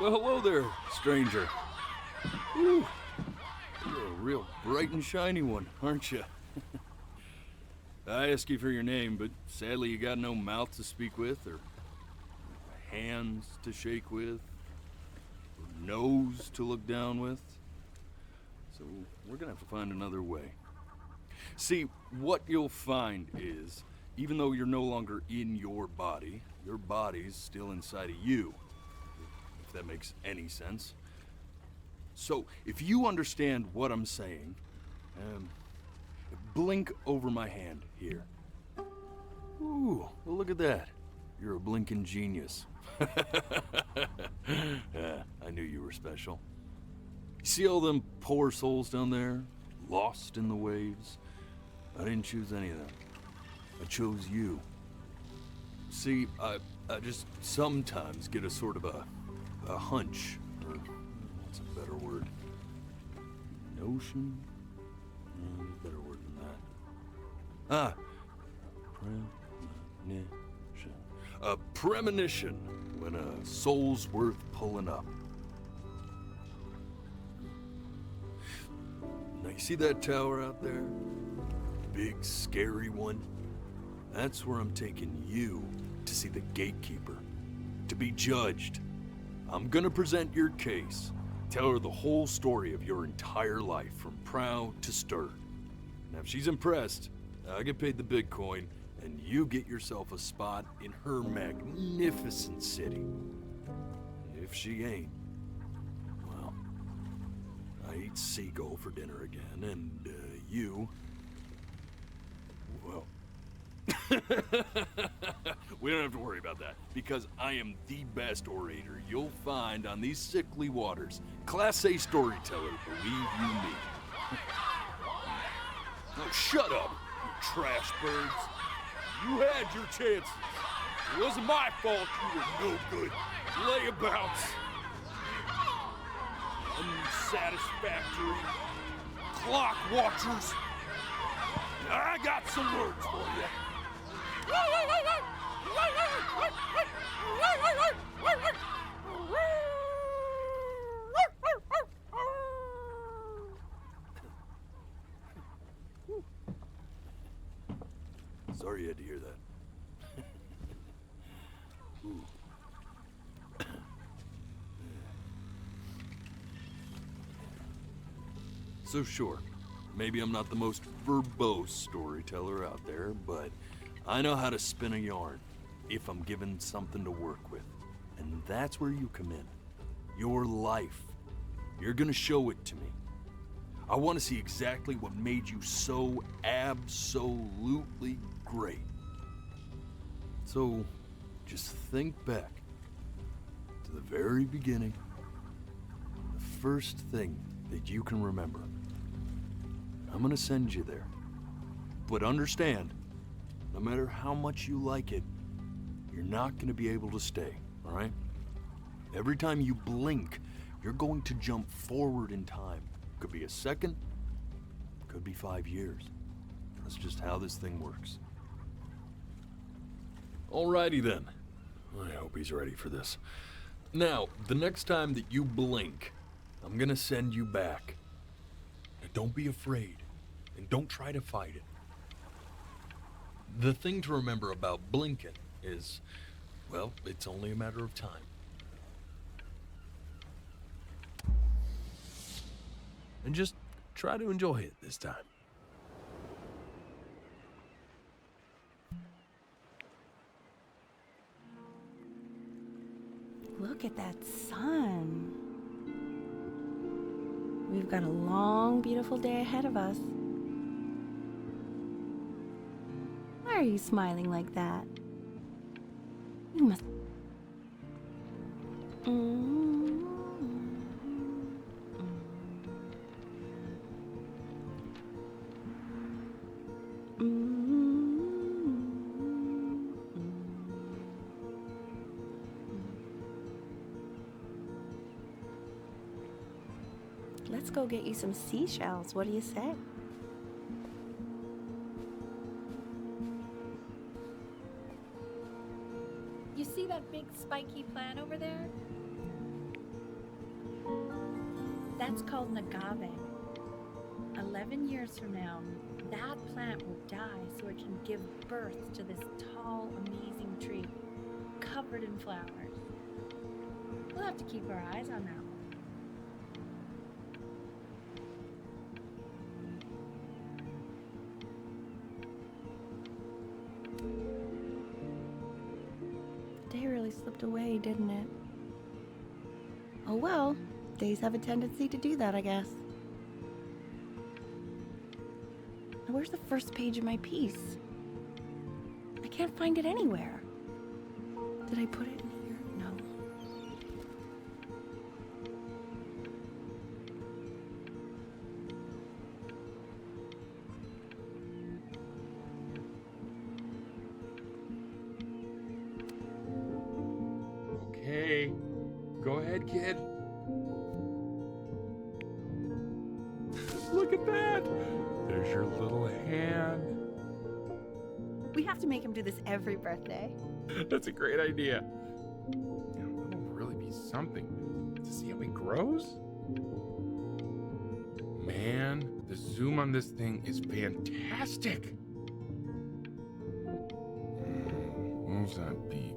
Well, hello there, stranger. Ooh, you're a real bright and shiny one, aren't you? I ask you for your name, but sadly you got no mouth to speak with, or hands to shake with, or nose to look down with. So we're gonna have to find another way. See, what you'll find is, even though you're no longer in your body's still inside of you. If that makes any sense. So, if you understand what I'm saying, blink over my hand here. Ooh, well, look at that. You're a blinking genius. I knew you were special. You see all them poor souls down there, lost in the waves? I didn't choose any of them. I chose you. See, I just sometimes get a sort of a hunch, or what's a better word? Notion? Better word than that. Premonition. A premonition when a soul's worth pulling up. Now you see that tower out there? Big, scary one? That's where I'm taking you to see the gatekeeper, to be judged. I'm gonna present your case, tell her the whole story of your entire life, from prow to stir. Now if she's impressed, I get paid the Bitcoin, and you get yourself a spot in her magnificent city. If she ain't, well, I eat seagull for dinner again, and you, well, we don't have to worry about that, because I am the best orator you'll find on these sickly waters. Class A storyteller, believe you me. Oh, shut up, you trash birds. You had your chances. It wasn't my fault you were no good. Layabouts. Unsatisfactory. Clock watchers. I got some words for you. Sorry you had to hear that. Ooh. So sure, maybe I'm not the most verbose storyteller out there, but I know how to spin a yarn if I'm given something to work with. And that's where you come in. Your life. You're gonna show it to me. I want to see exactly what made you so absolutely great. So, just think back to the very beginning. The first thing that you can remember. I'm gonna send you there. But understand, no matter how much you like it, you're not gonna be able to stay, all right? Every time you blink, you're going to jump forward in time. Could be a second, could be 5 years. That's just how this thing works. Alrighty then. I hope he's ready for this. Now, the next time that you blink, I'm gonna send you back. Now, don't be afraid, and don't try to fight it. The thing to remember about blinking is, well, it's only a matter of time. And just try to enjoy it this time. Look at that sun. We've got a long, beautiful day ahead of us. Why are you smiling like that? You must... Let's go get you some seashells. What do you say? You see that big spiky plant over there? That's called an agave. 11 years from now, that plant will die so it can give birth to this tall, amazing tree covered in flowers. We'll have to keep our eyes on that one. The day really slipped away, didn't it? Oh well, days have a tendency to do that, I guess. Now, where's the first page of my piece? I can't find it anywhere. Did I put it in here? No. Okay, go ahead, kid. Look at that! There's your little hand. We have to make him do this every birthday. That's a great idea. You know, it'll really be something to see how he grows. Man, the zoom on this thing is fantastic. What was that beep?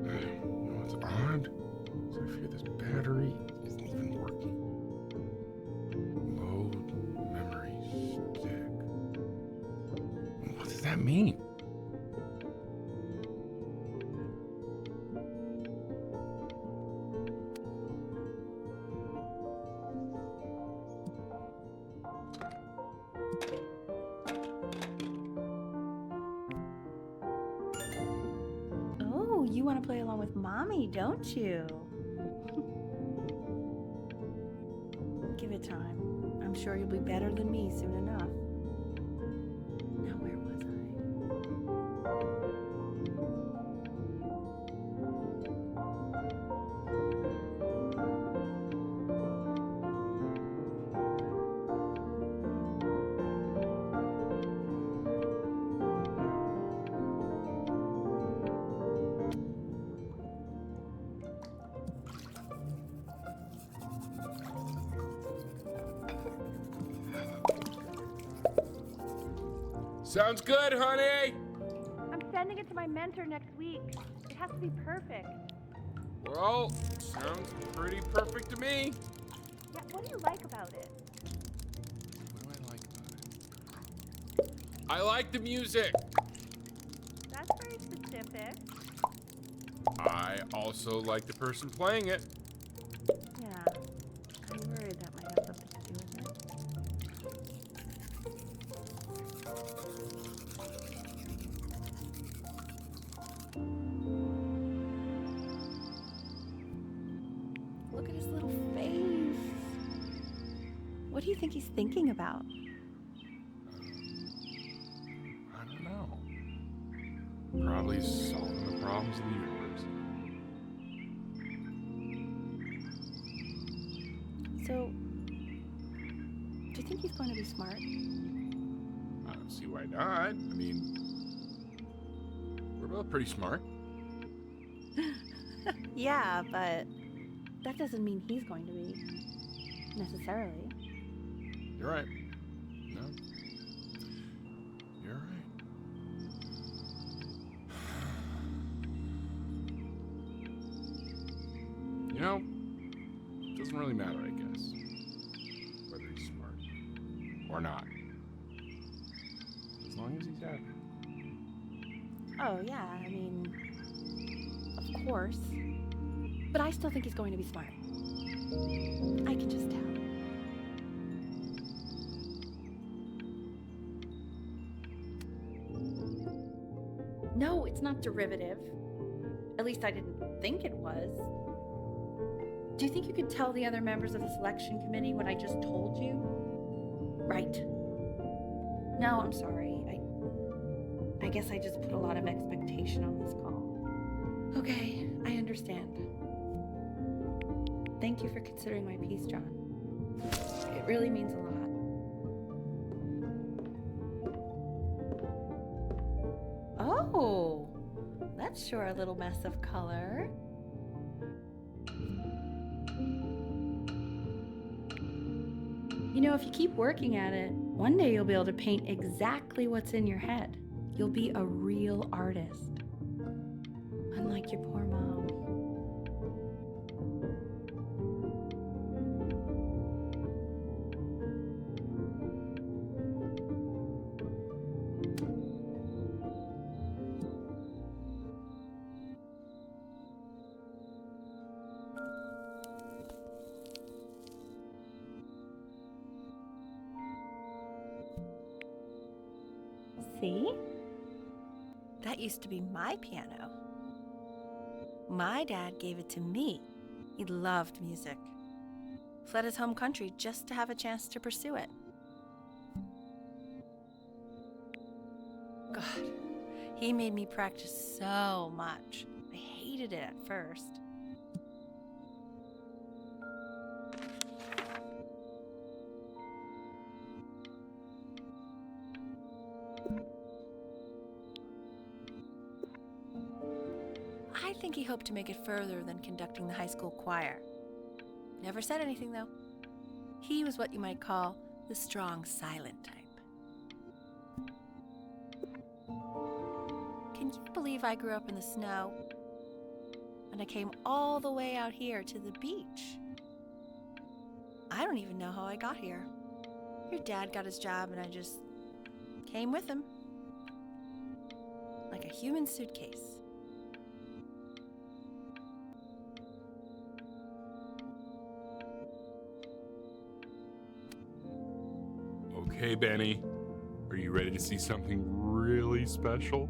You know, it's odd. So I figure this battery isn't even working. Load memory stick. What does that mean? Oh, you want to play along with Mommy, don't you? Give it time. I'm sure you'll be better than me soon enough. Now, where was Sounds good, honey. I'm sending it to my mentor next week. It has to be perfect. Well, sounds pretty perfect to me. Yeah, what do you like about it? What do I like about it? I like the music. That's very specific. I also like the person playing it. Yeah, I'm worried that might have something to do with it. Look at his little face. What do you think he's thinking about? I don't know. Probably solving the problems of the universe. So, do you think he's going to be smart? I don't see why not. I mean, we're both pretty smart. Yeah, but that doesn't mean he's going to be, necessarily. You're right. No. You're right. You know, it doesn't really matter, I guess, whether he's smart or not. As long as he's happy. Oh, yeah, I mean, of course. But I still think he's going to be smart. I can just tell. No, it's not derivative. At least I didn't think it was. Do you think you could tell the other members of the selection committee what I just told you? Right. No, I'm sorry. I guess I just put a lot of expectation on this call. Okay, I understand. Thank you for considering my piece, John. It really means a lot. Oh, that's sure a little mess of color. You know, if you keep working at it, one day you'll be able to paint exactly what's in your head. You'll be a real artist. Unlike your poor mom. See? That used to be my piano. My dad gave it to me. He loved music. Fled his home country just to have a chance to pursue it. God, he made me practice so much. I hated it at first. I think he hoped to make it further than conducting the high school choir. Never said anything, though. He was what you might call the strong, silent type. Can you believe I grew up in the snow? And I came all the way out here to the beach. I don't even know how I got here. Your dad got his job and I just came with him. Like a human suitcase. Okay, Benny. Are you ready to see something really special?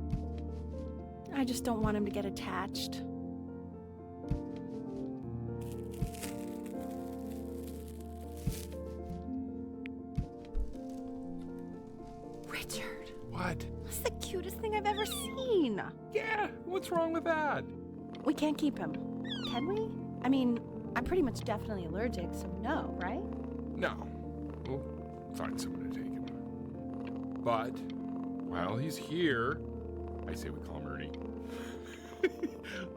I just don't want him to get attached. Richard, What? that's the cutest thing I've ever seen. Yeah, what's wrong with that? We can't keep him, can we? I mean, I'm pretty much definitely allergic, so no, right? No. We'll find someone to take him. But, while he's here, I say we call him Ernie.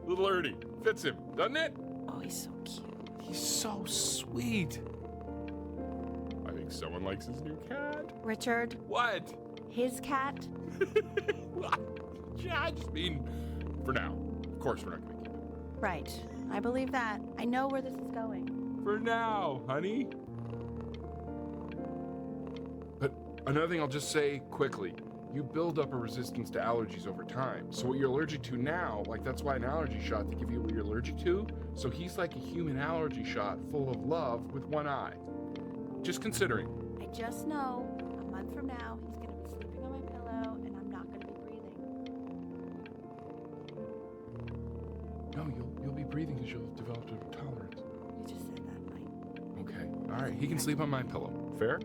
Little Ernie. Fits him, doesn't it? Oh, he's so cute. He's so sweet. I think someone likes his new cat. Richard, What? his cat? Yeah, I just mean, for now. Of course we're not going to keep him. Right, I believe that. I know where this is going. For now, honey. But another thing I'll just say quickly. You build up a resistance to allergies over time. So what you're allergic to now, like that's why an allergy shot to give you what you're allergic to. So he's like a human allergy shot full of love with one eye. Just considering. I just know a month from now, he's going to be sleeping on my pillow and I'm not going to be breathing. No, you'll be breathing because you'll have developed a tolerance. You just said that, Mike. Okay. All right. He can sleep on my pillow. Fair?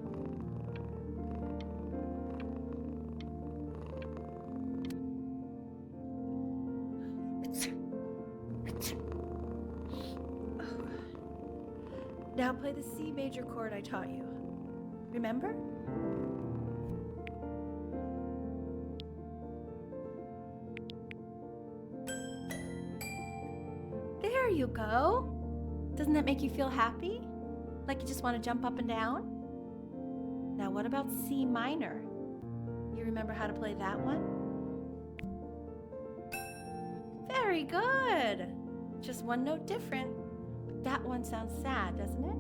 Now play the C major chord I taught you. Remember? There you go. Doesn't that make you feel happy? Like you just want to jump up and down? Now what about C minor? You remember how to play that one? Very good. Just one note different. That one sounds sad, doesn't it?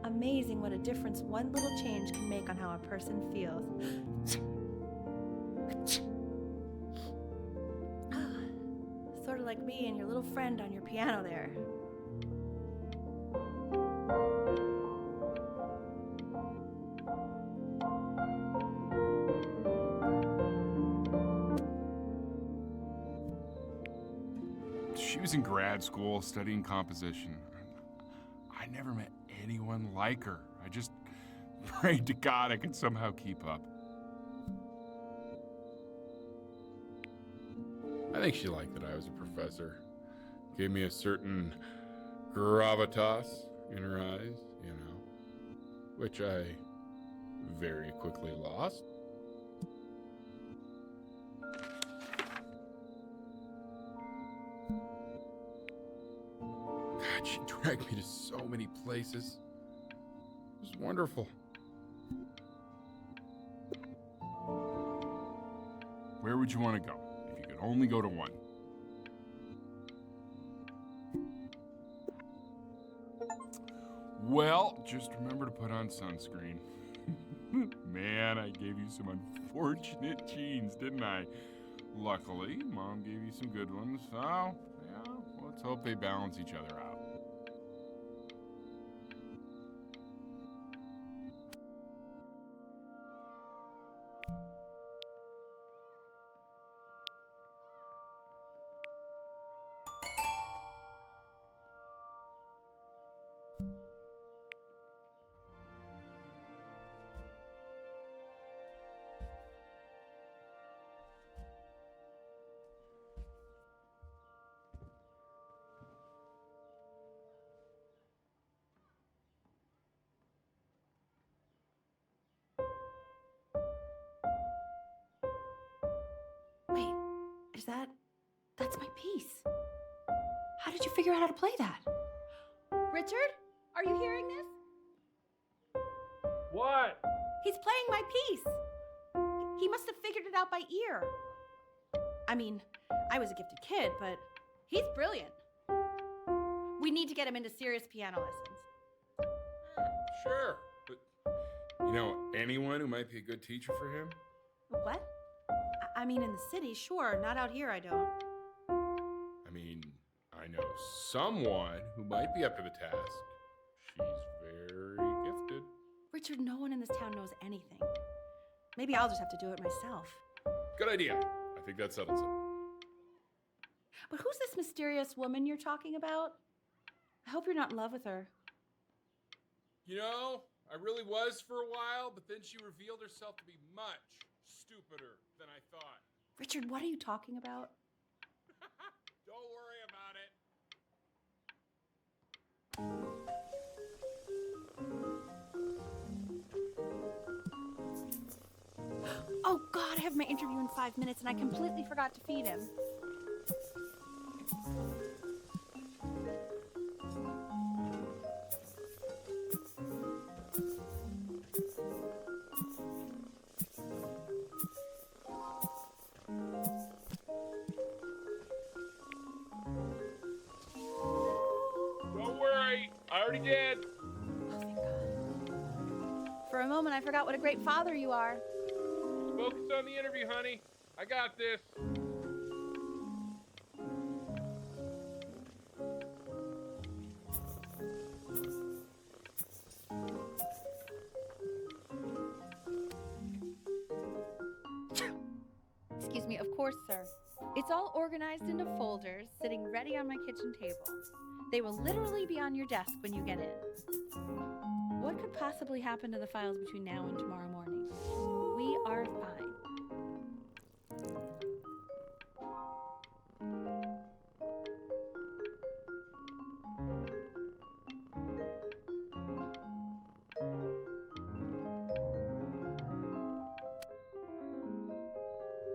Amazing what a difference one little change can make on how a person feels. Sort of like me and your little friend on your piano there. She was in grad school studying composition. I never met anyone like her. I just prayed to God I could somehow keep up. I think she liked that I was a professor. Gave me a certain gravitas in her eyes, you know, which I very quickly lost. God, she dragged me to so many places. Wonderful. Where would you want to go if you could only go to one? Well, just remember to put on sunscreen. Man, I gave you some unfortunate genes, didn't I? Luckily, Mom gave you some good ones. So, yeah, let's hope they balance each other out. Wait, that's my piece. How did you figure out how to play that? Richard, are you hearing this? What? He's playing my piece. He must have figured it out by ear. I mean, I was a gifted kid, but he's brilliant. We need to get him into serious piano lessons. Sure, but you know anyone who might be a good teacher for him? What? I mean, in the city, sure. Not out here, I don't. I mean, I know someone who might be up to the task. She's very gifted. Richard, no one in this town knows anything. Maybe I'll just have to do it myself. Good idea. I think that settles it. But who's this mysterious woman you're talking about? I hope you're not in love with her. You know, I really was for a while, but then she revealed herself to be much stupider than I thought. Richard, what are you talking about? Don't worry about it. Oh, God, I have my interview in 5 minutes, and I completely forgot to feed him. Don't worry, I already did. Oh, thank God. For a moment, I forgot what a great father you are. Focus on the interview, honey. I got this. Excuse me, of course, sir. It's all organized into folders, sitting ready on my kitchen table. They will literally be on your desk when you get in. What could possibly happen to the files between now and tomorrow morning? We are fine.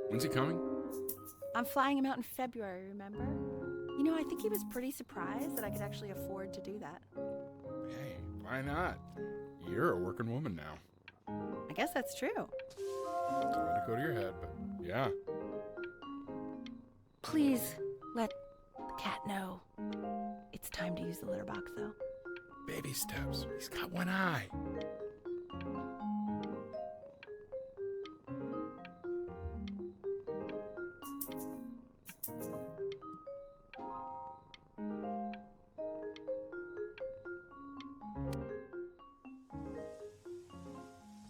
When's he coming? I'm flying him out in February, remember? You know, I think he was pretty surprised that I could actually afford to do that. Hey, why not? You're a working woman now. I guess that's true. Don't let it go to your head, but yeah. Please let the cat know. It's time to use the litter box, though. Baby steps. He's got one eye.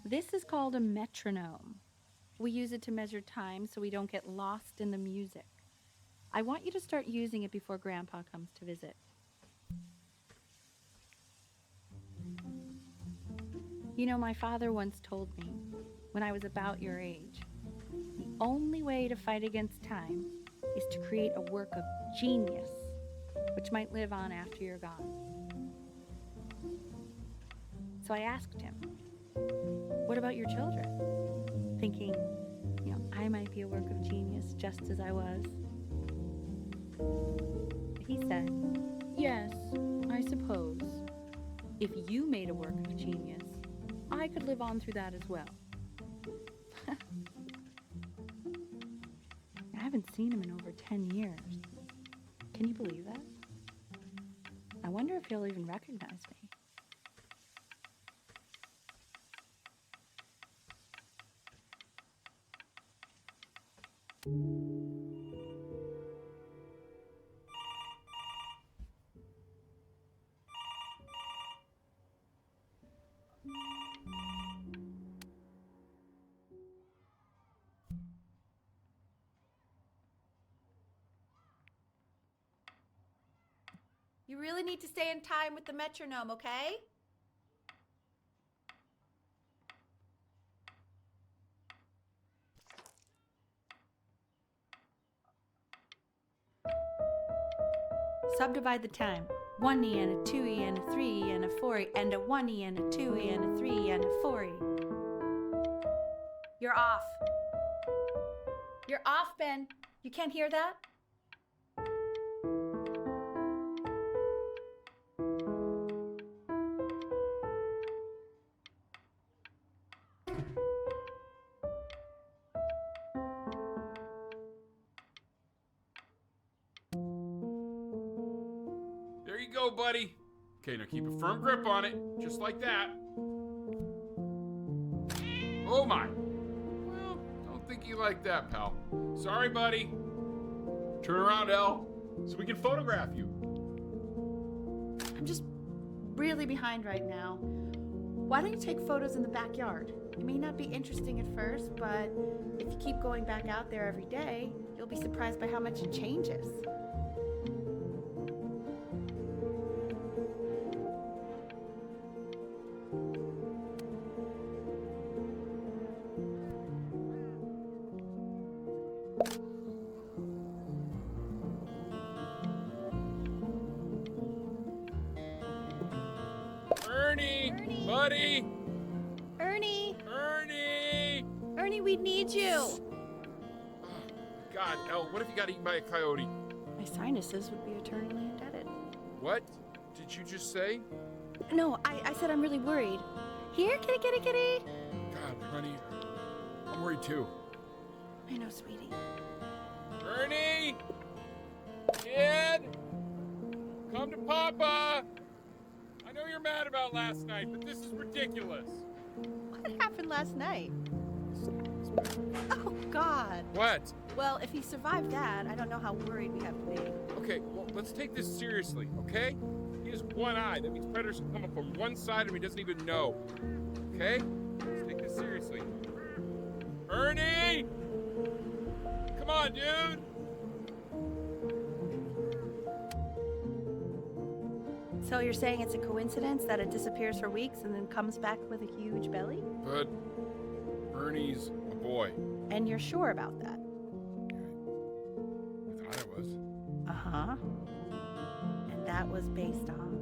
This is called a metronome. We use it to measure time so we don't get lost in the music. I want you to start using it before Grandpa comes to visit. You know, my father once told me, when I was about your age, the only way to fight against time is to create a work of genius, which might live on after you're gone. So I asked him, what about your children? Thinking, you know, I might be a work of genius just as I was. He said, yes, I suppose. If you made a work of genius, I could live on through that as well. I haven't seen him in over 10 years. Can you believe that? I wonder if he'll even recognize me. You really need to stay in time with the metronome, okay? Subdivide the time. 1E and a 2E and a 3E and a 4E and a 1E and a 2E and a 3E and a 4E. You're off. You're off, Ben. You can't hear that? There you go, buddy. Okay, now keep a firm grip on it, just like that. Oh my. Well, don't think you like that, pal. Sorry, buddy. Turn around, Elle, so we can photograph you. I'm just really behind right now. Why don't you take photos in the backyard? It may not be interesting at first, but if you keep going back out there every day, you'll be surprised by how much it changes. Ernie! Buddy! Ernie! Ernie! Ernie, we need you! God, Elle, what if you got eaten by a coyote? My sinuses would be eternally indebted. What did you just say? No, I said I'm really worried. Here, kitty, kitty, kitty! God, honey, I'm worried too. I know, sweetie. Ernie! Kid! Come to Papa! I know you're mad about last night, but this is ridiculous. What happened last night? Oh, God. What? Well, if he survived that, I don't know how worried we have to be. Okay, well, let's take this seriously, okay? He has one eye. That means predators can come up from one side and he doesn't even know. Okay? Let's take this seriously. Ernie! Come on, dude! So you're saying it's a coincidence that it disappears for weeks and then comes back with a huge belly? But Ernie's a boy. And you're sure about that? I thought I was. Uh-huh. And that was based on...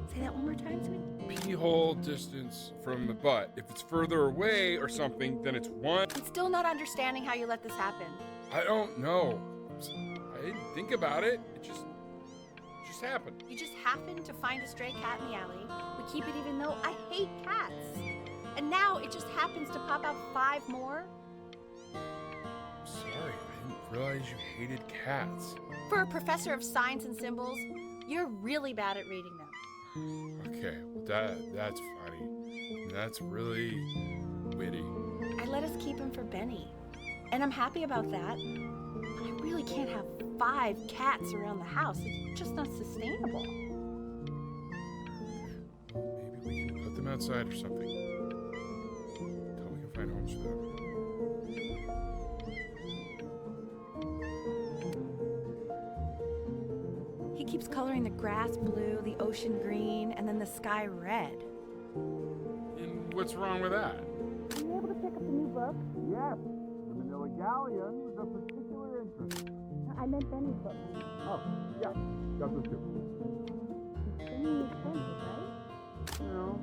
Say that one more time, sweetie. Pee-hole distance from the butt. If it's further away or something, then it's one. I'm still not understanding how you let this happen. I don't know. I didn't think about it. It just happened. You just happened to find a stray cat in the alley. We keep it even though I hate cats. And now it just happens to pop out 5 more? Sorry, I didn't realize you hated cats. For a professor of signs and symbols, you're really bad at reading them. Okay, well that's funny. That's really witty. I let us keep him for Benny. And I'm happy about that. But I really can't have 5 cats around the house. It's just not sustainable. Maybe we can put them outside or something. Until we can find homes for them. He keeps coloring the grass blue, the ocean green, and then the sky red. And what's wrong with that? Are you able to pick up the new book? Yes, the Manila Galleon was of particular interest. I meant Benny's book. Oh, yeah, got those too. Benny is expensive, right? No,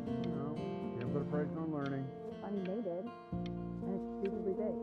can't put a price on learning. I mean, they did. And it's stupidly big.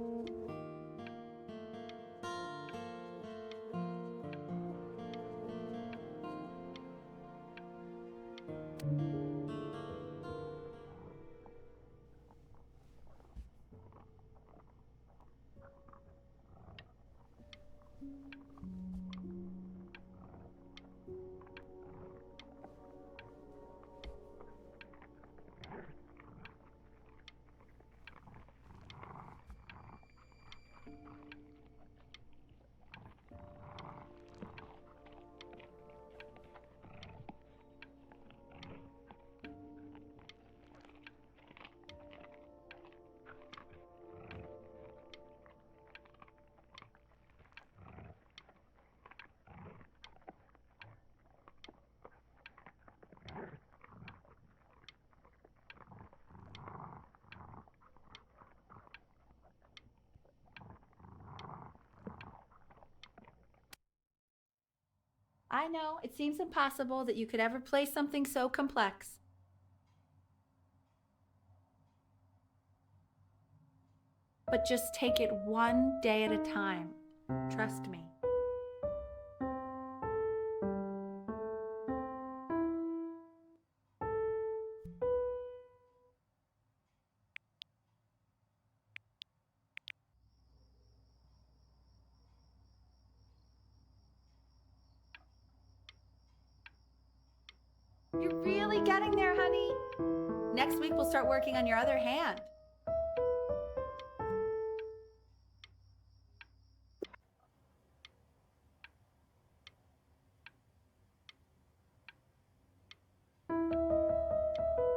I know, it seems impossible that you could ever play something so complex. But just take it one day at a time. Trust me. You're really getting there, honey. Next week we'll start working on your other hand.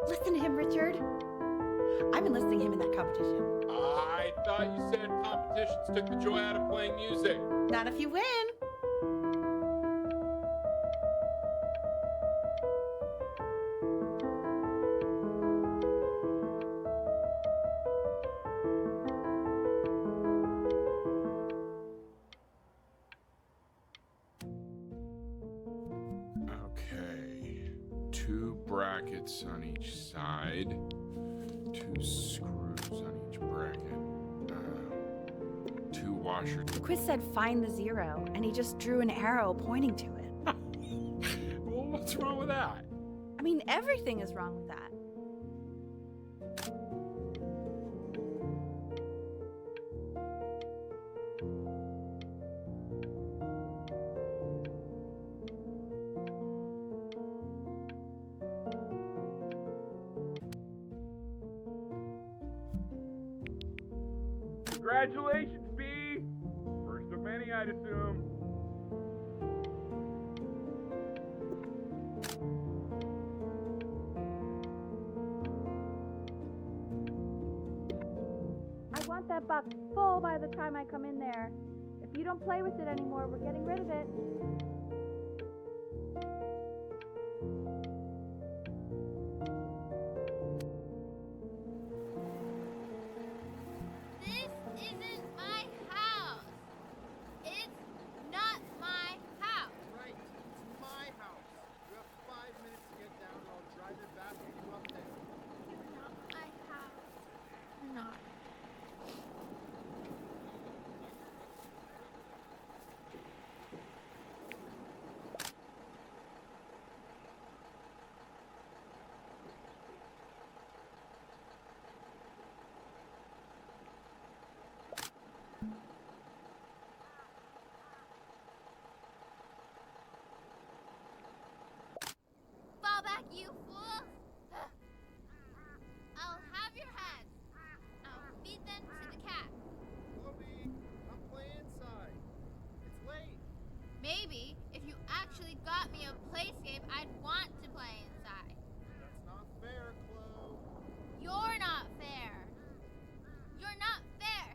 Listen to him, Richard. I've been listening to him in that competition. I thought you said competitions took the joy out of playing music. Not if you win. Okay. 2 brackets on each side. 2 screws on each bracket. 2 washers. The quiz said find the 0, and he just drew an arrow pointing to it. Well, what's wrong with that? I mean, everything is wrong with that. Congratulations, B! First of many, I'd assume. I want that box full by the time I come in there. If you don't play with it anymore, we're getting rid of it. This isn't my house. It's not my house. Right, it's my house. You have 5 minutes to get down and I'll drive it back and you up there. It's not my house. Not. Fall back, you fool! I'll have your heads. I'll feed them to the cat. Chloe, come play inside. It's late. Maybe if you actually got me a playscape, I'd want to play inside. That's not fair, Chloe. You're not fair. You're not fair.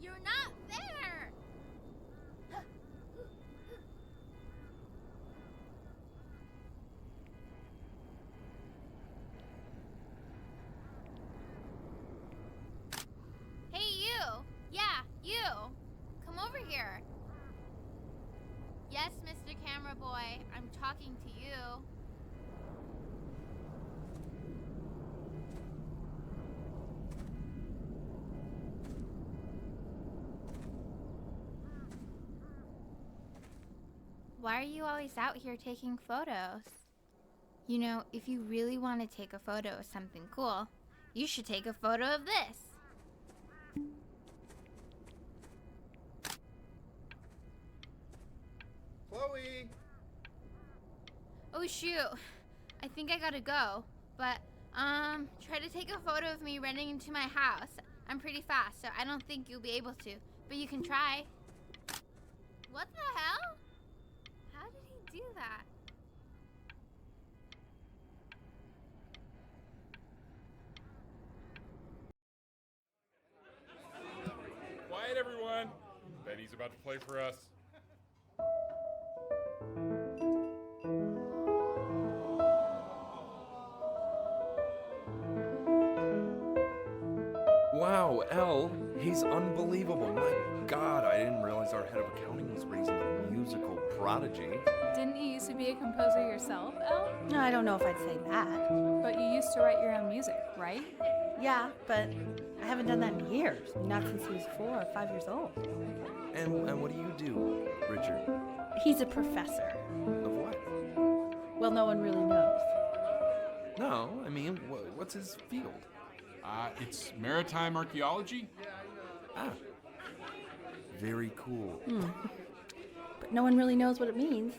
You're not fair. Hey, you. Yeah, you. Come over here. Yes, Mr. Camera Boy, I'm talking to you. Why are you always out here taking photos? You know, if you really want to take a photo of something cool, you should take a photo of this. Chloe! Oh shoot, I think I gotta go. But, try to take a photo of me running into my house. I'm pretty fast, so I don't think you'll be able to. But you can try. What the hell? How did he do that? Quiet, everyone. Benny's about to play for us. Wow, Elle, he's unbelievable. God, I didn't realize our head of accounting was raising a musical prodigy. Didn't you used to be a composer yourself, Elle? No, I don't know if I'd say that. But you used to write your own music, right? Yeah, but I haven't done that in years. Not since he was 4 or 5 years old. And what do you do, Richard? He's a professor. Of what? Well, no one really knows. No, I mean, what's his field? It's maritime archaeology. Ah, very cool. But no one really knows what it means.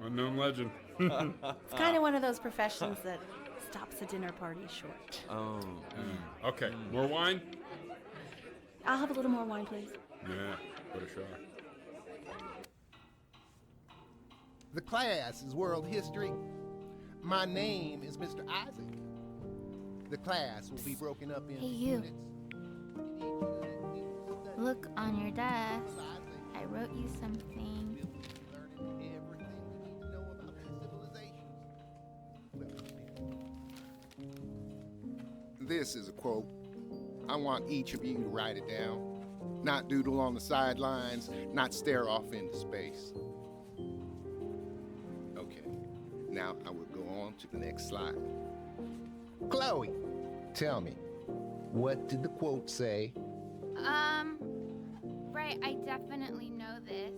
Unknown legend. It's kind of one of those professions that stops a dinner party short. Oh. Okay, more wine? I'll have a little more wine, please. Yeah, what a shot. The class is world history. My name is Mr. Isaac. The class will be broken up into Hey, you. units. Look on your desk. I wrote you something. Learning everything we need to know about these civilizations. This is a quote. I want each of you to write it down. Not doodle on the sidelines, not stare off into space. Okay, now I will go on to the next slide. Chloe, tell me, what did the quote say? Right, I definitely know this.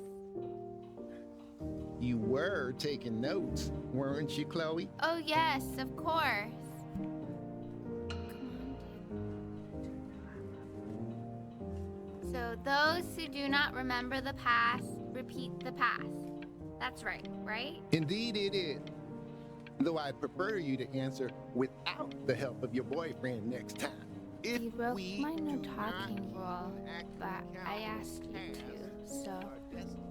You were taking notes, weren't you, Chloe? Oh, yes, of course. So, those who do not remember the past, repeat the past. That's right, right? Indeed it is. Though I'd prefer you to answer without the help of your boyfriend next time. If You broke we my no do talking not rule, act but I accountable asked you as to, so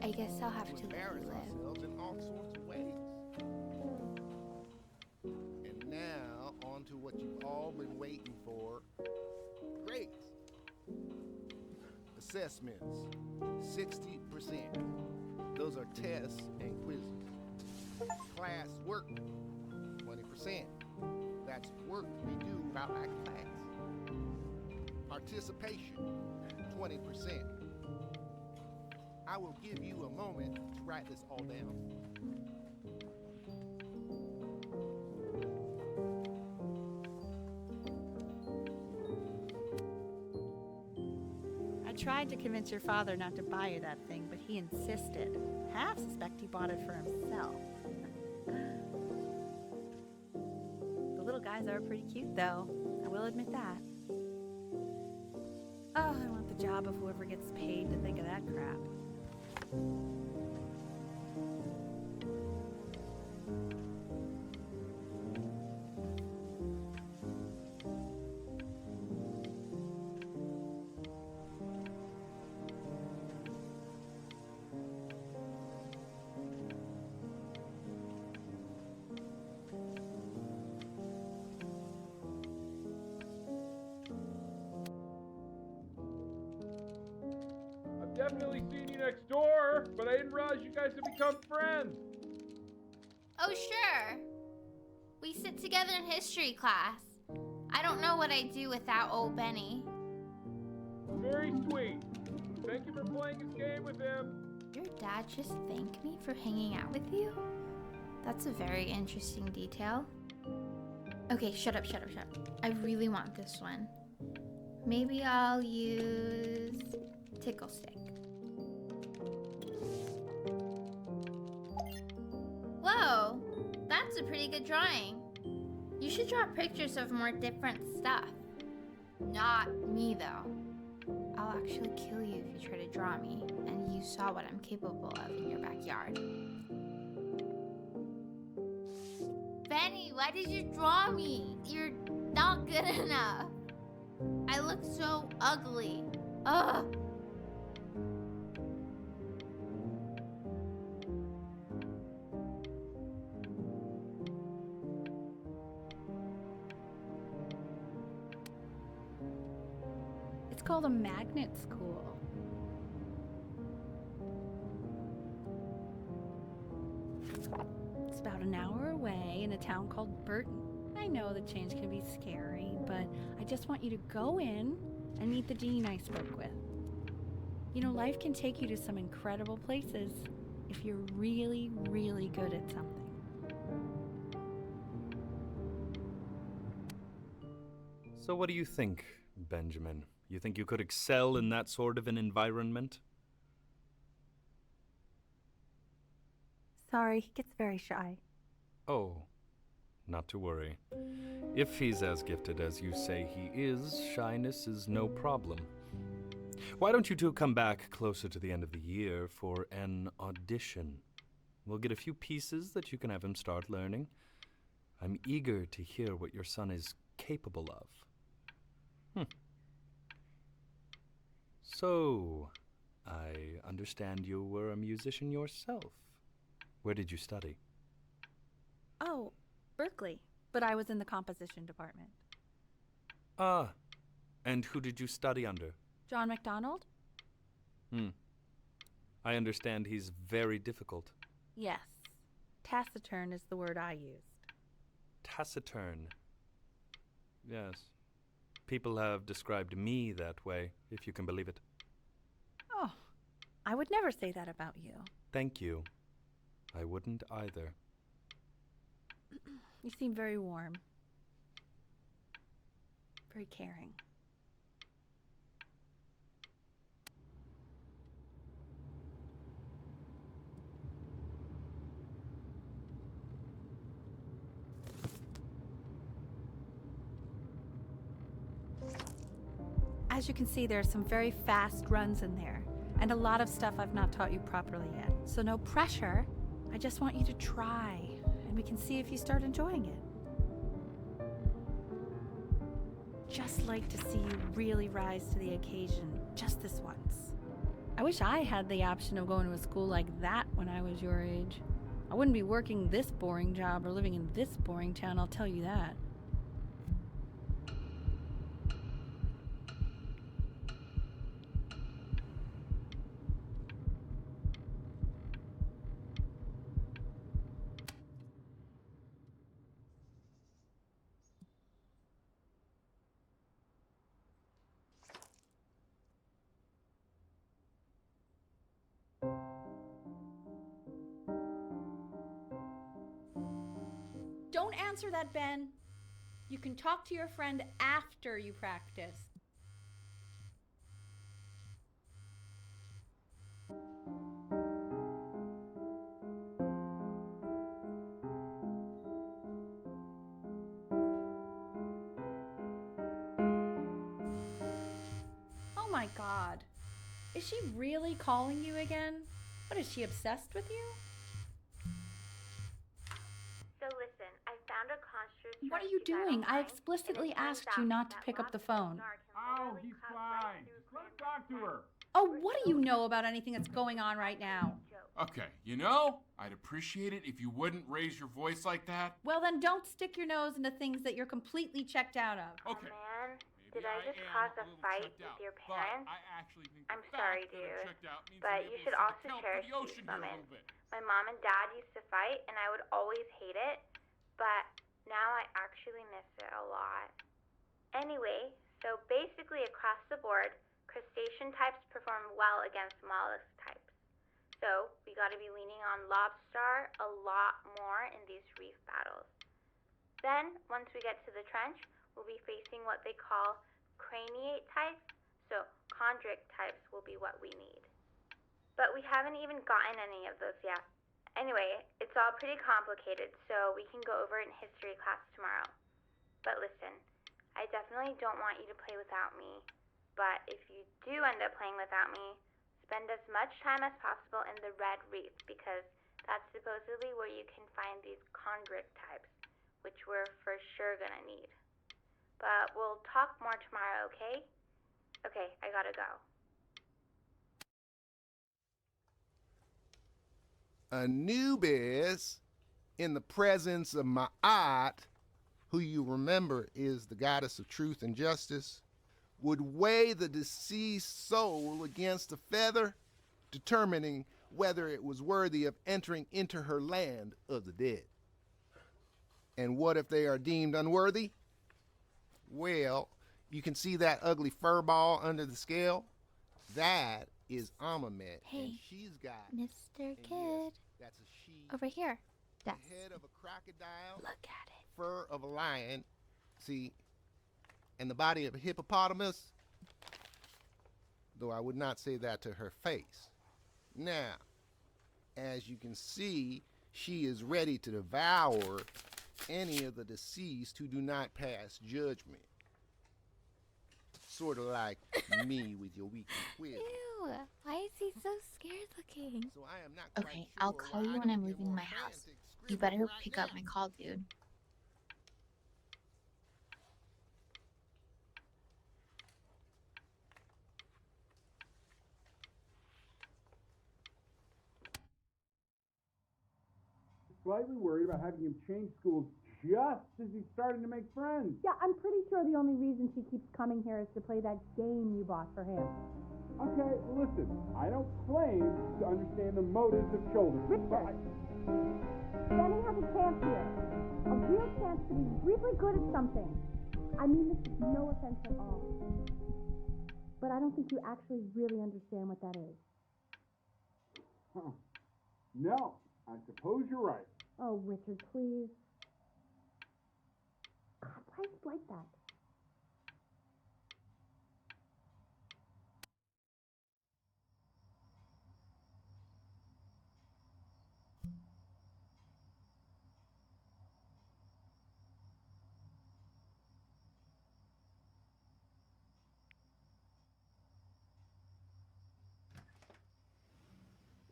I guess I'll have to let embarrass you live. ourselves in all sorts of ways. And now, on to what you've all been waiting for. Grades. Assessments, 60%. Those are tests and quizzes. Class work, 20%. That's work we do about our class. Participation, 20%. I will give you a moment to write this all down. I tried to convince your father not to buy you that thing, but he insisted. Half suspect he bought it for himself. The little guys are pretty cute, though. I will admit that. Oh, I want the job of whoever gets paid to think of that crap. I've definitely seen you next door, but I didn't realize you guys had become friends. Oh, sure. We sit together in history class. I don't know what I'd do without old Benny. Very sweet. Thank you for playing his game with him. Your dad just thanked me for hanging out with you? That's a very interesting detail. Okay, shut up. I really want this one. Maybe I'll use Tickle Stick. Whoa, that's a pretty good drawing. You should draw pictures of more different stuff. Not me, though. I'll actually kill you if you try to draw me, and you saw what I'm capable of in your backyard. Benny, why did you draw me? You're not good enough. I look so ugly. Ugh. It's called a magnet school. It's about an hour away in a town called Burton. I know the change can be scary, but I just want you to go in and meet the dean I spoke with. You know, life can take you to some incredible places if you're really, really good at something. So what do you think, Benjamin? You think you could excel in that sort of an environment? Sorry, he gets very shy. Oh, not to worry. If he's as gifted as you say he is, shyness is no problem. Why don't you two come back closer to the end of the year for an audition? We'll get a few pieces that you can have him start learning. I'm eager to hear what your son is capable of. So, I understand you were a musician yourself. Where did you study? Oh, Berkeley. But I was in the composition department. Ah, and who did you study under? John MacDonald? I understand he's very difficult. Yes. Taciturn is the word I used. Taciturn. Yes. People have described me that way, if you can believe it. Oh, I would never say that about you. Thank you. I wouldn't either. You seem very warm. Very caring. As you can see, there are some very fast runs in there, and a lot of stuff I've not taught you properly yet. So no pressure. I just want you to try, and we can see if you start enjoying it. Just like to see you really rise to the occasion, just this once. I wish I had the option of going to a school like that when I was your age. I wouldn't be working this boring job or living in this boring town, I'll tell you that. Don't answer that, Ben. You can talk to your friend after you practice. Oh my God. Is she really calling you again? What, is she obsessed with you? So listen, I found a construct. What are you doing? I explicitly asked you not to pick up the phone. Oh, he's fine. Just let him talk to her. Oh, what do you know about anything that's going on right now? Okay, you know, I'd appreciate it if you wouldn't raise your voice like that. Well, then don't stick your nose into things that you're completely checked out of. Okay. Oh man, Maybe did I just am cause a a little fight checked with out, your but parents? I actually think I'm the sorry, fact that I'm dude, checked out means but I'm you able should to also account for cherish the ocean these here a moments. little bit. My mom and dad used to fight, and I would always hate it, but now I actually miss it a lot. Anyway, so basically across the board, crustacean types perform well against mollusk types. So we gotta be leaning on lobster a lot more in these reef battles. Then, once we get to the trench, we'll be facing what they call craniate types, so chondric types will be what we need. But we haven't even gotten any of those yet. Anyway, it's all pretty complicated, so we can go over it in history class tomorrow. But listen, I definitely don't want you to play without me, but if you do end up playing without me, spend as much time as possible in the red reef, because that's supposedly where you can find these chondric types, which we're for sure gonna need. But we'll talk more tomorrow, okay? Okay, I gotta go. Anubis, in the presence of Ma'at, who you remember is the goddess of truth and justice, would weigh the deceased soul against a feather, determining whether it was worthy of entering into her land of the dead. And what if they are deemed unworthy? Well, you can see that ugly fur ball under the scale? That is Amamet, Hey, and she's got, Mr. and Kid. yes, that's a she, Over here. the That's. head of a crocodile, Look at it. fur of a lion, see, and the body of a hippopotamus, though I would not say that to her face. Now, as you can see, she is ready to devour any of the deceased who do not pass judgment. Sort of like me with your weekly quiz. Ew, why is he so scared looking? So I am not Okay, quite I'll sure call why you I when I'm don't get leaving more my house. frantic You scribbling better right pick up now. my call, dude. Slightly worried about having him change schools just as he's starting to make friends. Yeah, I'm pretty sure the only reason she keeps coming here is to play that game you bought for him. Okay, listen, I don't claim to understand the motives of children. Richard, Benny has a chance here. A real chance to be really good at something. I mean this with no offense at all. But I don't think you actually really understand what that is. Huh. No, I suppose you're right. Oh, Richard, please. God, why is he like that?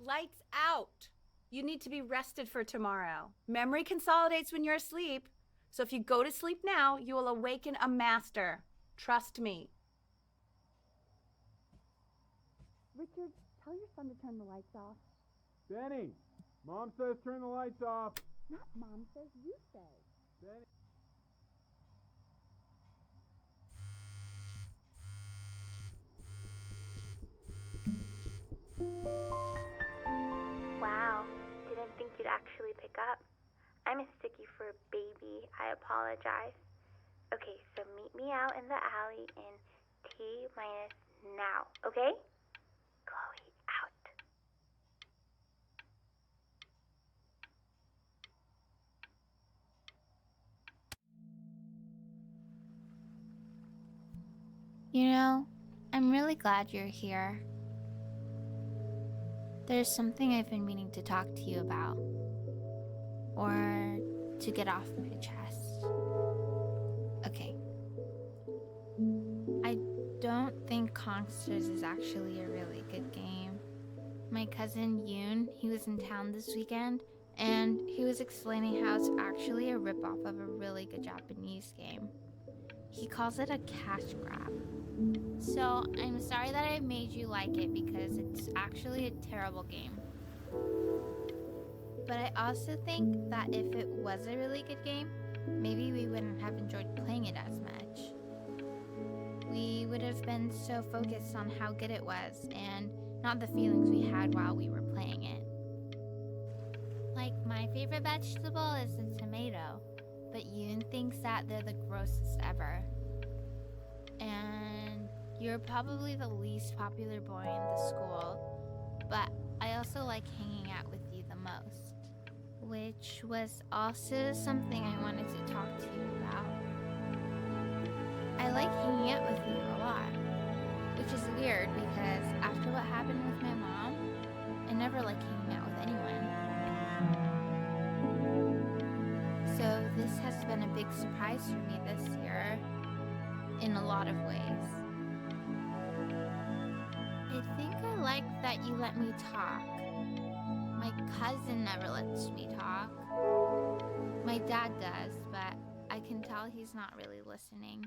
Lights out. You need to be rested for tomorrow. Memory consolidates when you're asleep. So if you go to sleep now, you will awaken a master. Trust me. Richard, tell your son to turn the lights off. Benny, Mom says turn the lights off. Not Mom says, you say. Benny. Wow, didn't think you'd actually pick up. I mistook you for a baby. I apologize. Okay, so meet me out in the alley in T minus now, okay? Chloe, out. You know, I'm really glad you're here. There's something I've been meaning to talk to you about. Or to get off my chest. Okay. I don't think Kongsters is actually a really good game. My cousin Yoon, he was in town this weekend, and he was explaining how it's actually a ripoff of a really good Japanese game. He calls it a cash grab. So, I'm sorry that I made you like it because it's actually a terrible game. But I also think that if it was a really good game, maybe we wouldn't have enjoyed playing it as much. We would have been so focused on how good it was and not the feelings we had while we were playing it. Like, my favorite vegetable is the tomato, but Yoon thinks that they're the grossest ever. And you're probably the least popular boy in the school, but I also like hanging out with you the most. Which was also something I wanted to talk to you about. I like hanging out with you a lot, which is weird because after what happened with my mom, I never like hanging out with anyone. So this has been a big surprise for me this year, in a lot of ways. I think I like that you let me talk. My cousin never lets me talk. My dad does, but I can tell he's not really listening.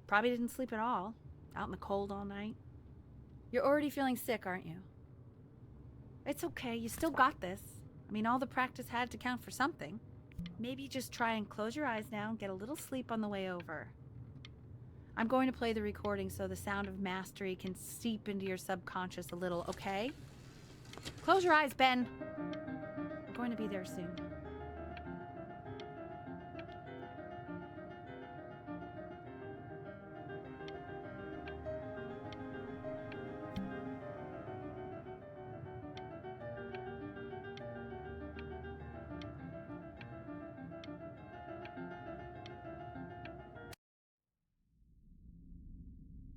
Probably didn't sleep at all. Out in the cold all night. You're already feeling sick, aren't you? It's okay, you still got this. I mean, all the practice had to count for something. Maybe just try and close your eyes now and get a little sleep on the way over. I'm going to play the recording so the sound of mastery can seep into your subconscious a little, okay? Close your eyes, Ben. I'm going to be there soon.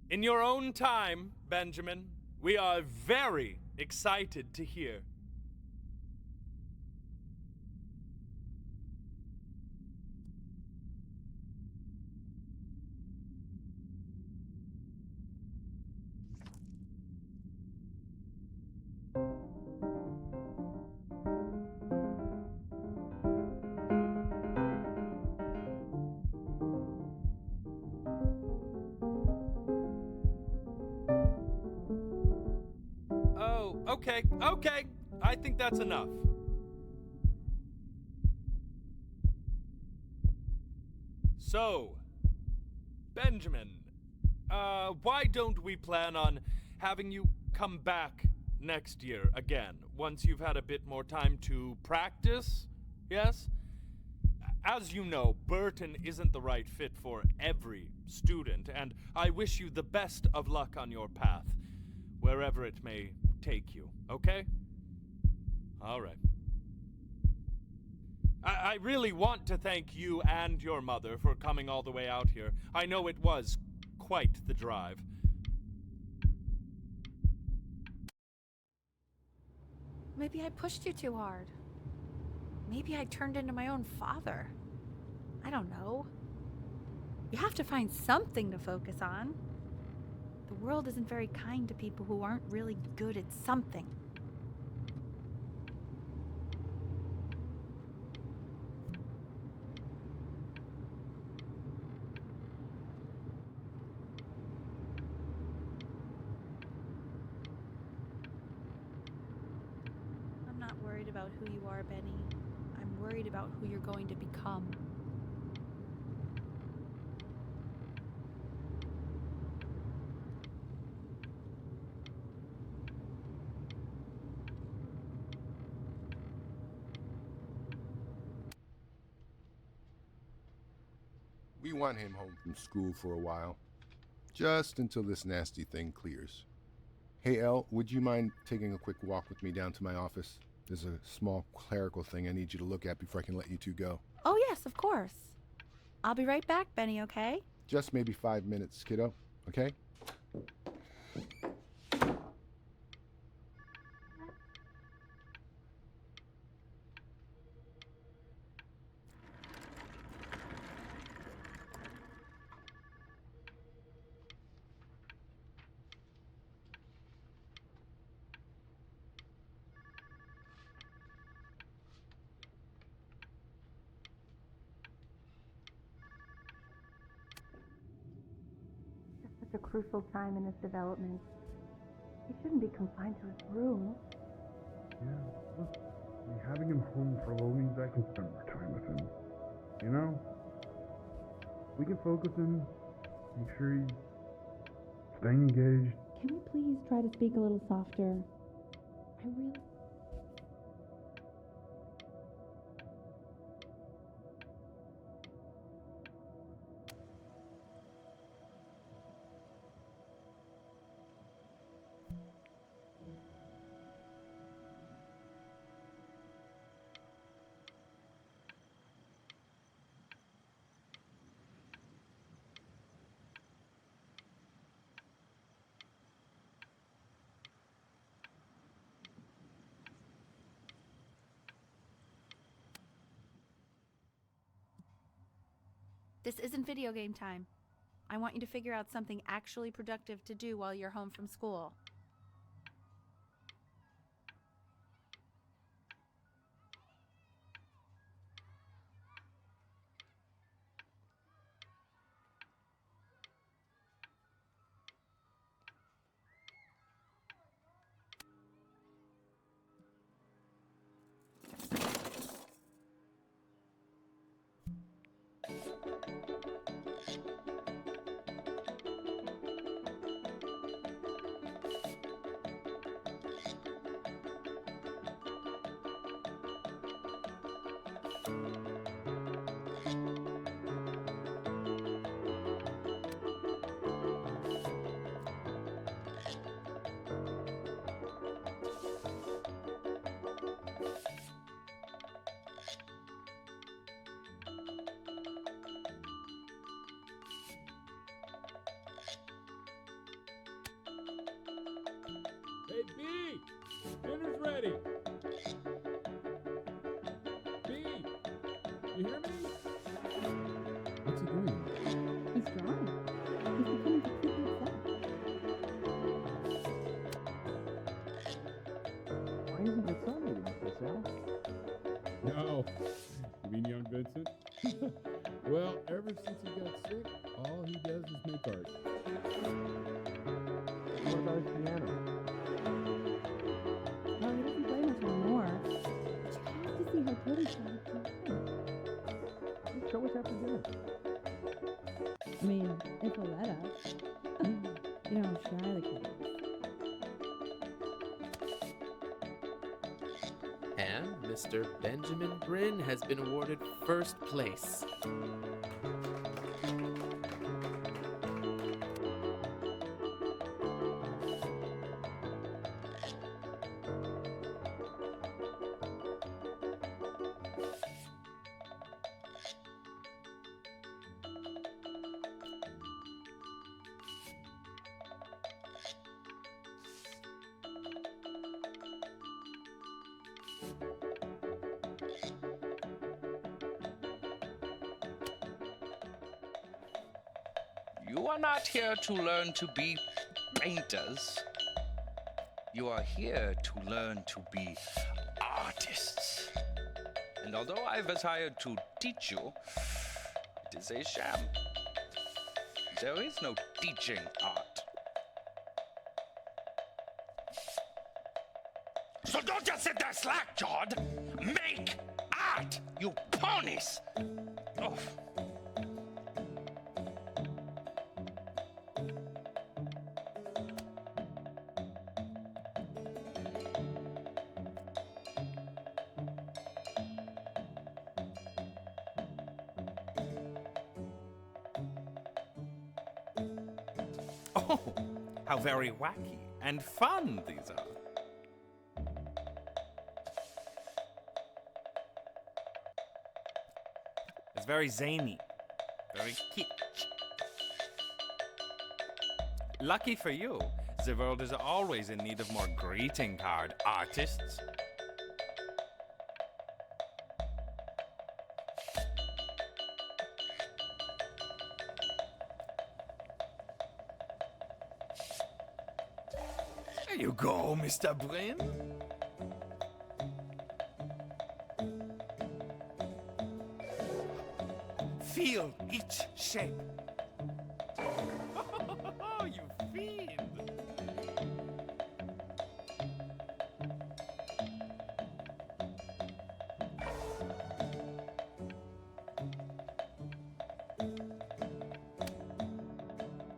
In your own time, Benjamin, we are very excited to hear. Okay. I think that's enough. So, Benjamin, why don't we plan on having you come back next year again, once you've had a bit more time to practice? Yes? As you know, Burton isn't the right fit for every student, and I wish you the best of luck on your path, wherever it may take you, okay? All right. I really want to thank you and your mother for coming all the way out here. I know it was quite the drive. Maybe I pushed you too hard. Maybe I turned into my own father. I don't know. You have to find something to focus on. The world isn't very kind to people who aren't really good at something. I'm not worried about who you are, Benny. I'm worried about who you're going to become. We want him home from school for a while, just until this nasty thing clears. Hey, Elle, would you mind taking a quick walk with me down to my office? There's a small clerical thing I need you to look at before I can let you two go. Oh yes, of course. I'll be right back, Benny, okay? Just maybe 5 minutes, kiddo, okay? Such a crucial time in his development. He shouldn't be confined to his room. Yeah, look, having him home for a little means I can spend more time with him. You know? We can focus him, make sure he's staying engaged. Can we please try to speak a little softer? I really... This isn't video game time. I want you to figure out something actually productive to do while you're home from school. Hey, B! Dinner's ready! B! You hear me? What's he doing? He's drawing. He's becoming completely obsessed. Why isn't it Sunday, Mr. Sal? No. You mean young Vincent? Well, ever since he got sick, all he does is make art. What about his piano? Oh, he doesn't play much anymore. But you have to see how good he started to play. Show us after dinner. I mean, if he'll let us. You know how shy the kid is. And Mr. Benjamin Bryn has been awarded first place. You are not here to learn to be painters. You are here to learn to be artists. And although I was hired to teach you, it is a sham. There is no teaching art. So don't just sit there slack-jawed. Make art, you ponies! Oh. Oh, how very wacky and fun these are. It's very zany, very kitsch. Lucky for you, the world is always in need of more greeting card artists. There you go, Mr. Bryn. Feel each shape. Oh, you fiend.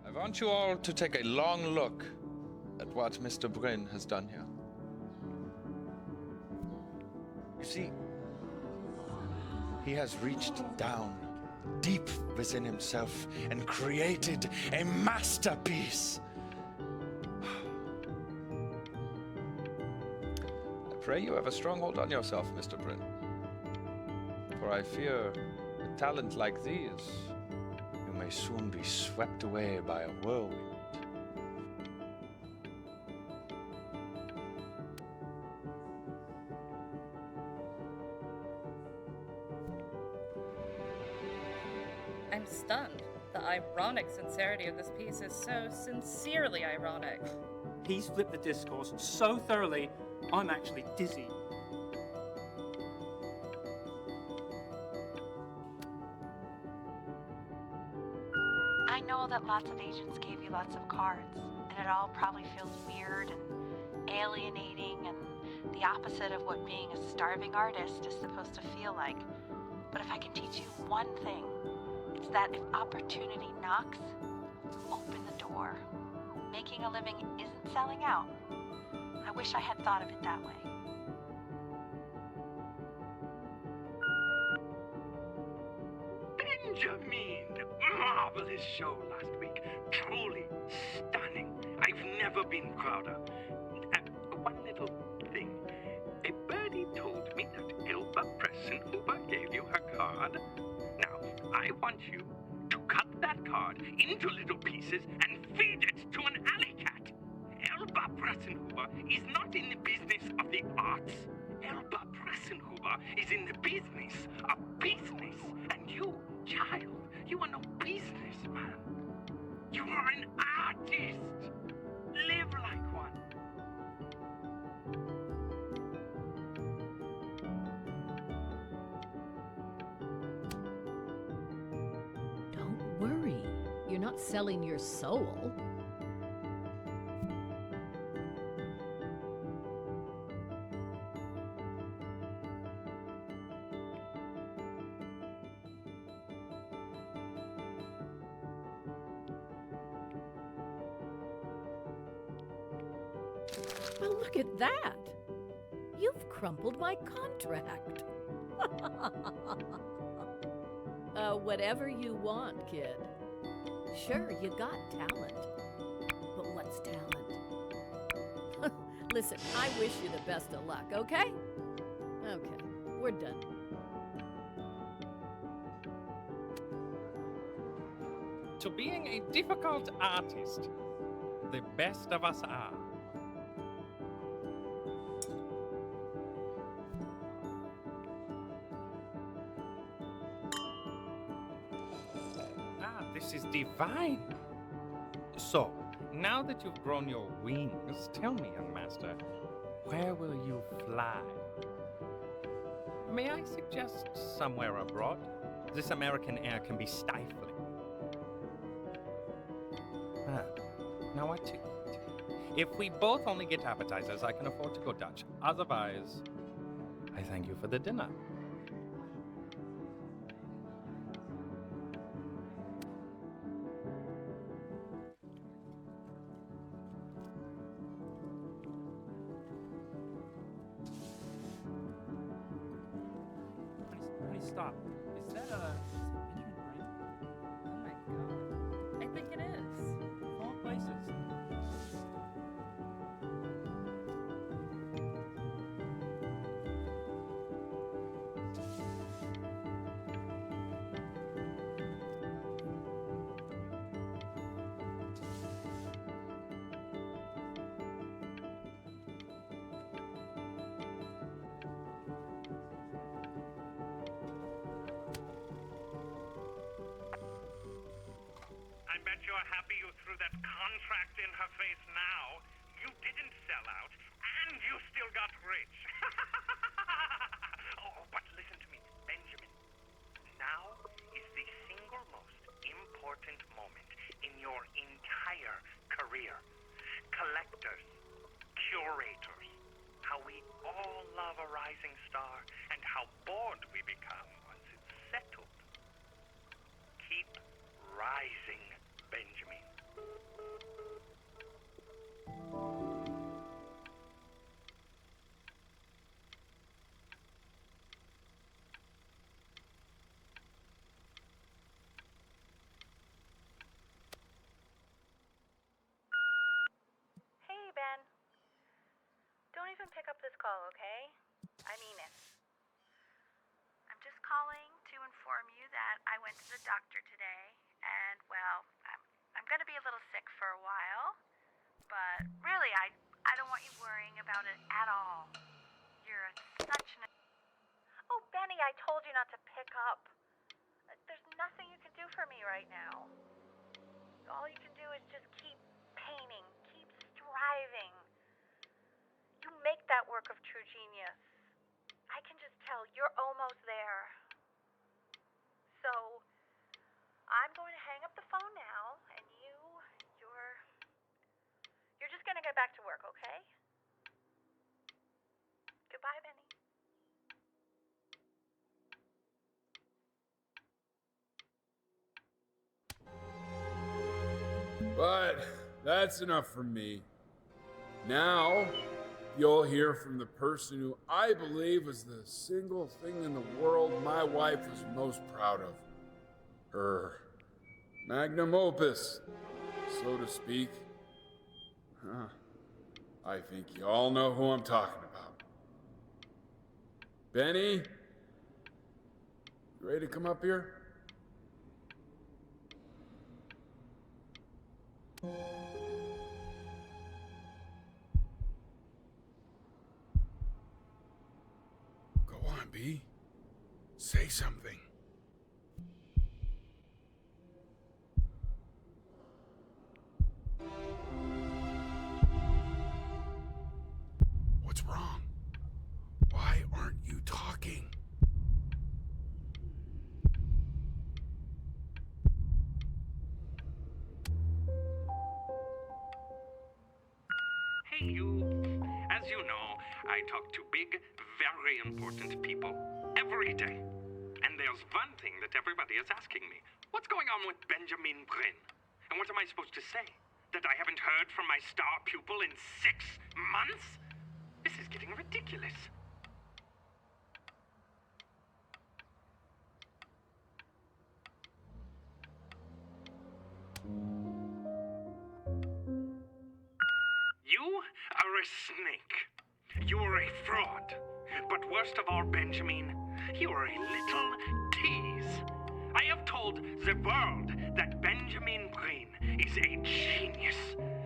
I want you all to take a long look at what Mr. Bryn has done here. You see, he has reached down deep within himself and created a masterpiece. I pray you have a strong hold on yourself, Mr. Bryn. For I fear a talent like these, you may soon be swept away by a whirlwind. I'm stunned. The ironic sincerity of this piece is so sincerely ironic. He's flipped the discourse so thoroughly, I'm actually dizzy. I know that lots of agents gave you lots of cards, and it all probably feels weird and alienating and the opposite of what being a starving artist is supposed to feel like. But if I can teach you one thing, It's that if opportunity knocks, open the door. Making a living isn't selling out. I wish I had thought of it that way. Benjamin! Marvelous show last week. Truly stunning. I've never been prouder. One little thing. A birdie told me that Elba Pressenhuber gave you her card. Now, I want you to cut that card into little pieces and feed it to an alley cat. Elba Pressenhuber is not in the business of the arts. Elba Pressenhuber is in the business of business. And you, child, you are no businessman. You are an artist. Live like one. Don't worry. You're not selling your soul. Well, look at that. You've crumpled my contract. Whatever you want, kid. Sure, you got talent. But what's talent? Listen, I wish you the best of luck, okay? Okay, we're done. To being a difficult artist, the best of us are. This is divine. So, now that you've grown your wings, tell me, young master, where will you fly? May I suggest somewhere abroad? This American air can be stifling. Now what to eat? If we both only get appetizers, I can afford to go Dutch. Otherwise, I thank you for the dinner. Stop. Is that Benjamin Brain? Oh my god. I think it is. Of all places. I bet you're happy you threw that contract in her face now. You didn't sell out, and you still got rich. Oh, but listen to me, Benjamin. Now is the single most important moment in your entire career. Collectors, curators, how we all love a rising star, and how bored we become once it's settled. Keep rising, Benjamin. Hey, Ben. Don't even pick up this call, okay? I mean it. I'm just calling to inform you that I went to the doctor today, and, well, I'm gonna be a little sick for a while, but really, I don't want you worrying about it at all. You're such an... Oh, Benny, I told you not to pick up. There's nothing you can do for me right now. All you can do is just keep painting, keep striving. You make that work of true genius. I can just tell you're almost there. So, I'm going to hang up the phone now, and you're just going to get back to work, okay? Goodbye, Benny. But that's enough from me. Now, you'll hear from the person who I believe is the single thing in the world my wife was most proud of. Her magnum opus, so to speak. I think you all know who I'm talking about. Benny, you ready to come up here? Go on, B. Say something. What's wrong? Why aren't you talking? Hey, you. As you know, I talk to big, very important people every day. And there's one thing that everybody is asking me. What's going on with Benjamin Brin? And what am I supposed to say? That I haven't heard from my star pupil in 6 months? This is getting ridiculous. You are a snake. You are a fraud. But worst of all, Benjamin, you are a little tease. I have told the world that Benjamin Brin is a genius.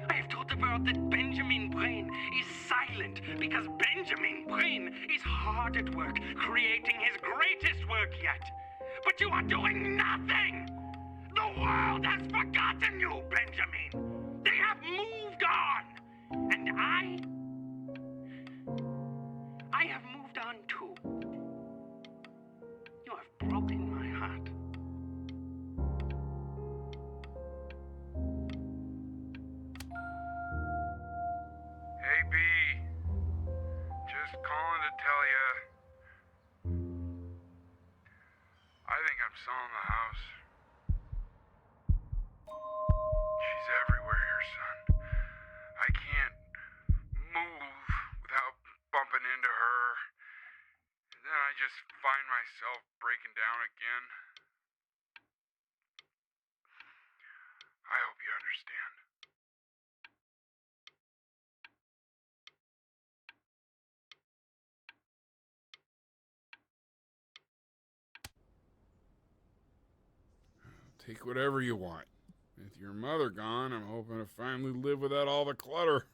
I have told the world that Benjamin Brin is silent because Benjamin Brin is hard at work creating his greatest work yet. But you are doing nothing! The world has forgotten you, Benjamin! They have moved on! And I have moved on too. You have broken my heart. Hey, B. Just calling to tell ya. I think I'm selling the house. She's everywhere here, son. I can't move without bumping into her. And then I just find myself breaking down again. I hope you understand. Take whatever you want. With your mother gone, I'm hoping to finally live without all the clutter.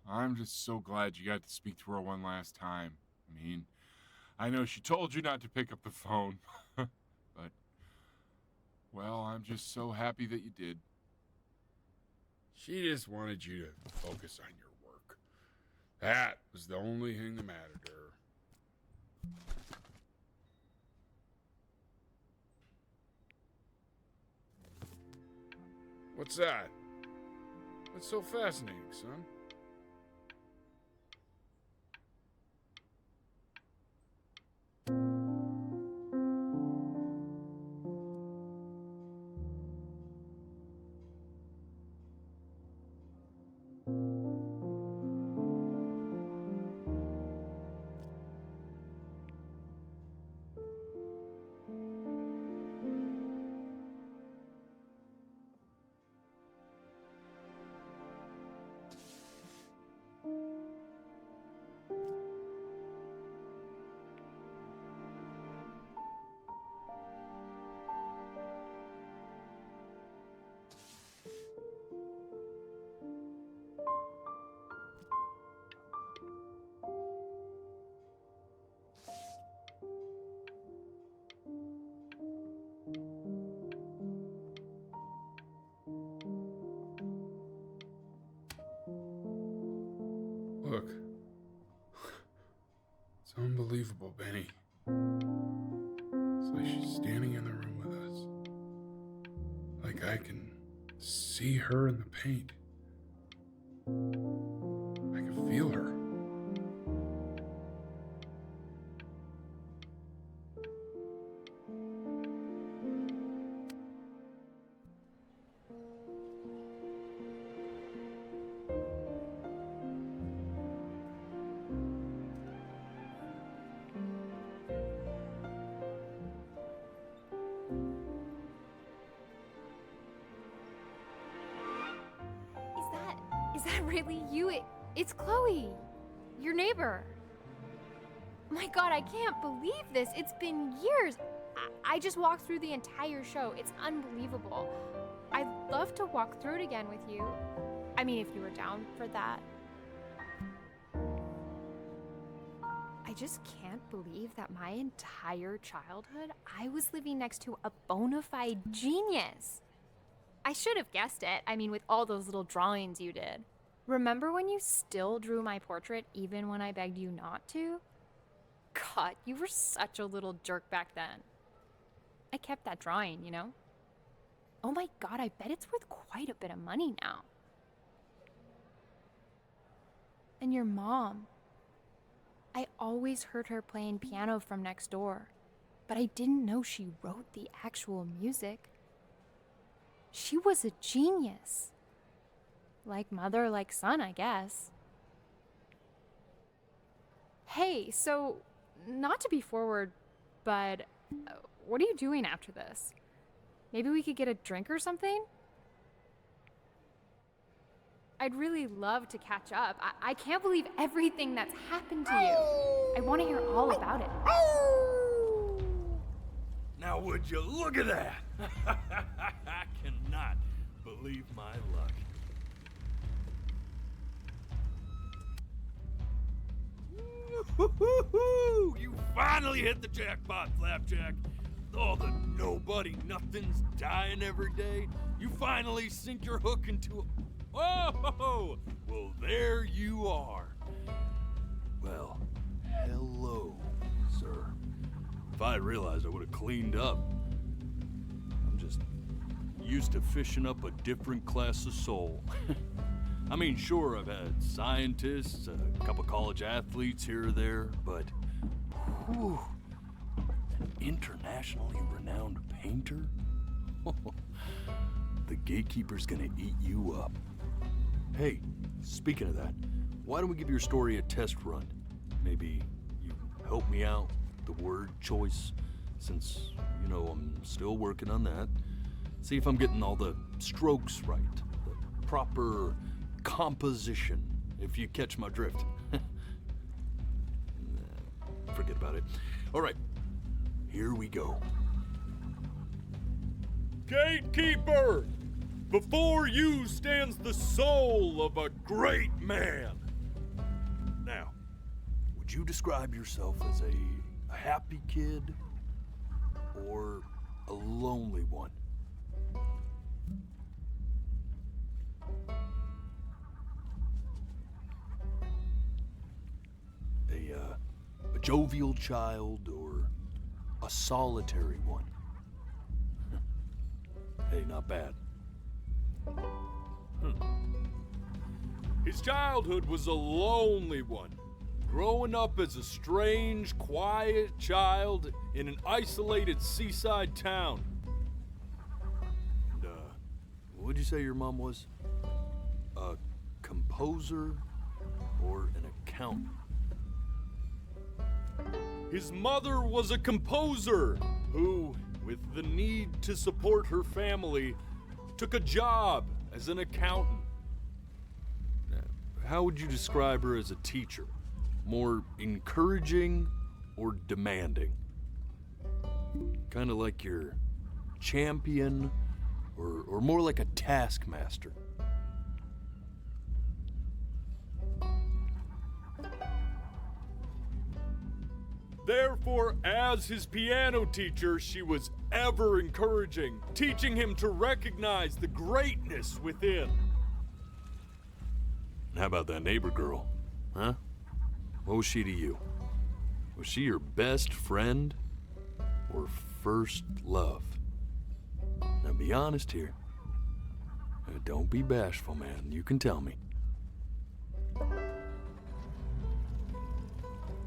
I'm just so glad you got to speak to her one last time. I mean, I know she told you not to pick up the phone, but, well, I'm just so happy that you did. She just wanted you to focus on your work. That was the only thing that mattered to her. What's that? What's so fascinating, son? Look. It's unbelievable, Benny. It's like she's standing in the room with us. Like I can see her in the paint. I can feel her. Is that really you? It's Chloe, your neighbor. My God, I can't believe this. It's been years. I just walked through the entire show. It's unbelievable. I'd love to walk through it again with you. I mean, if you were down for that. I just can't believe that my entire childhood, I was living next to a bona fide genius. I should have guessed it. I mean, with all those little drawings you did. Remember when you still drew my portrait even when I begged you not to? God, you were such a little jerk back then. I kept that drawing, you know? Oh my God, I bet it's worth quite a bit of money now. And your mom. I always heard her playing piano from next door, but I didn't know she wrote the actual music. She was a genius. Like mother, like son, I guess. Hey, so, not to be forward, but what are you doing after this? Maybe we could get a drink or something? I'd really love to catch up. I can't believe everything that's happened to you. I want to hear all about it. Now would you look at that? I cannot believe my luck. Woo-hoo-hoo-hoo! You finally hit the jackpot, Flapjack. All the nobody nothings dying every day. You finally sink your hook into a... Oh, well, there you are. Well, hello, sir. If I had realized, I would have cleaned up. I'm just used to fishing up a different class of soul. I mean, sure, I've had scientists, a couple college athletes here or there, but whew, an internationally renowned painter? The gatekeeper's gonna eat you up. Hey, speaking of that, why don't we give your story a test run? Maybe you help me out with the word choice, since, you know, I'm still working on that. See if I'm getting all the strokes right, the proper composition, if you catch my drift. Forget about it. All right, here we go. Gatekeeper! Before you stands the soul of a great man. Now, would you describe yourself as a happy kid or a lonely one? A jovial child or a solitary one? Hey, not bad. His childhood was a lonely one, growing up as a strange, quiet child in an isolated seaside town. And, what'd you say your mom was? A composer or an accountant? His mother was a composer who, with the need to support her family, took a job as an accountant. How would you describe her as a teacher? More encouraging or demanding? Kind of like your champion or more like a taskmaster? Therefore, as his piano teacher, she was ever encouraging, teaching him to recognize the greatness within. How about that neighbor girl, huh? What was she to you? Was she your best friend or first love? Now be honest here. Don't be bashful, man. You can tell me.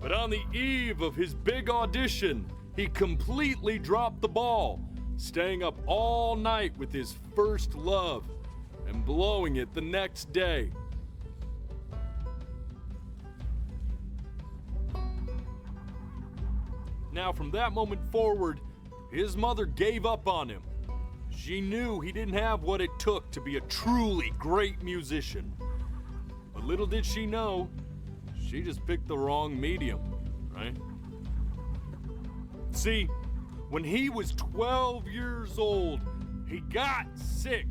But on the eve of his big audition, he completely dropped the ball, staying up all night with his first love and blowing it the next day. Now, from that moment forward, his mother gave up on him. She knew he didn't have what it took to be a truly great musician. But little did she know, she just picked the wrong medium, right? See, when he was 12 years old, he got sick,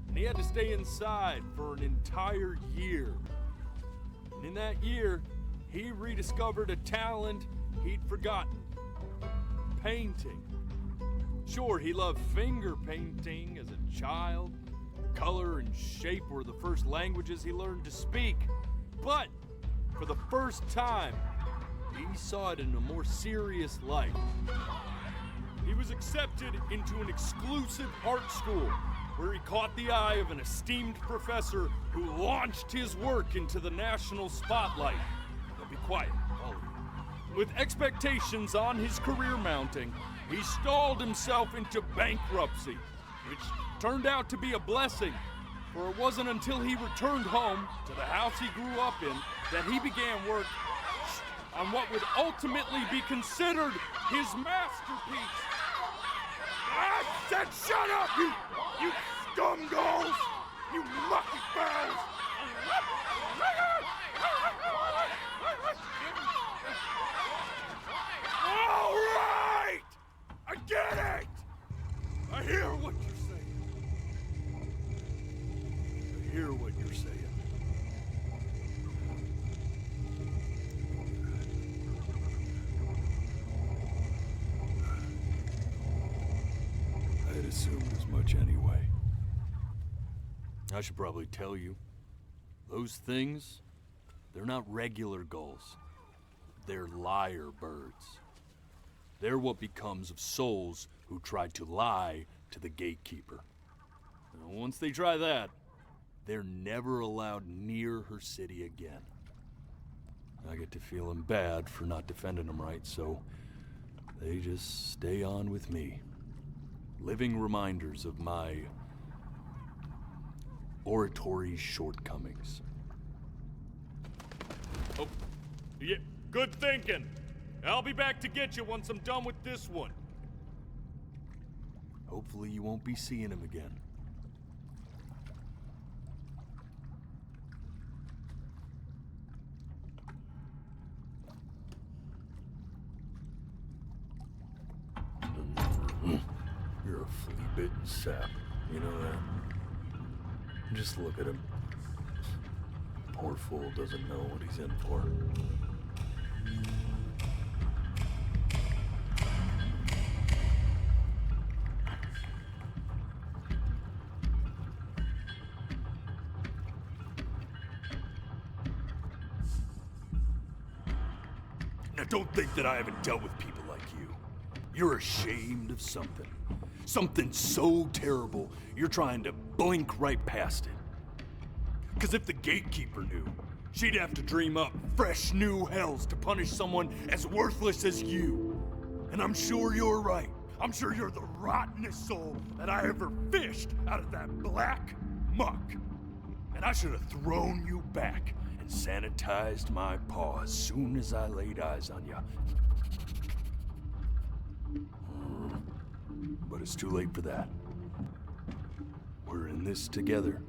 and he had to stay inside for an entire year. And in that year, he rediscovered a talent he'd forgotten: painting. Sure, he loved finger painting as a child. Color and shape were the first languages he learned to speak. But for the first time, he saw it in a more serious light. He was accepted into an exclusive art school where he caught the eye of an esteemed professor who launched his work into the national spotlight. Now be quiet, all of you. With expectations on his career mounting, he stalled himself into bankruptcy, which turned out to be a blessing, for it wasn't until he returned home to the house he grew up in that he began work on what would ultimately be considered his masterpiece. I said shut up, you scumballs! You mucky fowls! All right! I get it! I hear what you're saying. I hear what you're saying. I had assumed as much anyway. I should probably tell you, those things, they're not regular gulls. They're lyre birds. They're what becomes of souls who tried to lie to the gatekeeper. And once they try that, they're never allowed near her city again. I get to feeling bad for not defending them right, so they just stay on with me. Living reminders of my oratory shortcomings. Oh, yeah, good thinking. I'll be back to get you once I'm done with this one. Hopefully you won't be seeing him again. You're a flea-bitten sap, you know that? Just look at him. Poor fool doesn't know what he's in for. Now don't think that I haven't dealt with people like you. You're ashamed of something. Something so terrible, you're trying to blink right past it. Because if the gatekeeper knew, she'd have to dream up fresh new hells to punish someone as worthless as you. And I'm sure you're right. I'm sure you're the rottenest soul that I ever fished out of that black muck. And I should have thrown you back and sanitized my paw as soon as I laid eyes on you. But it's too late for that. We're in this together.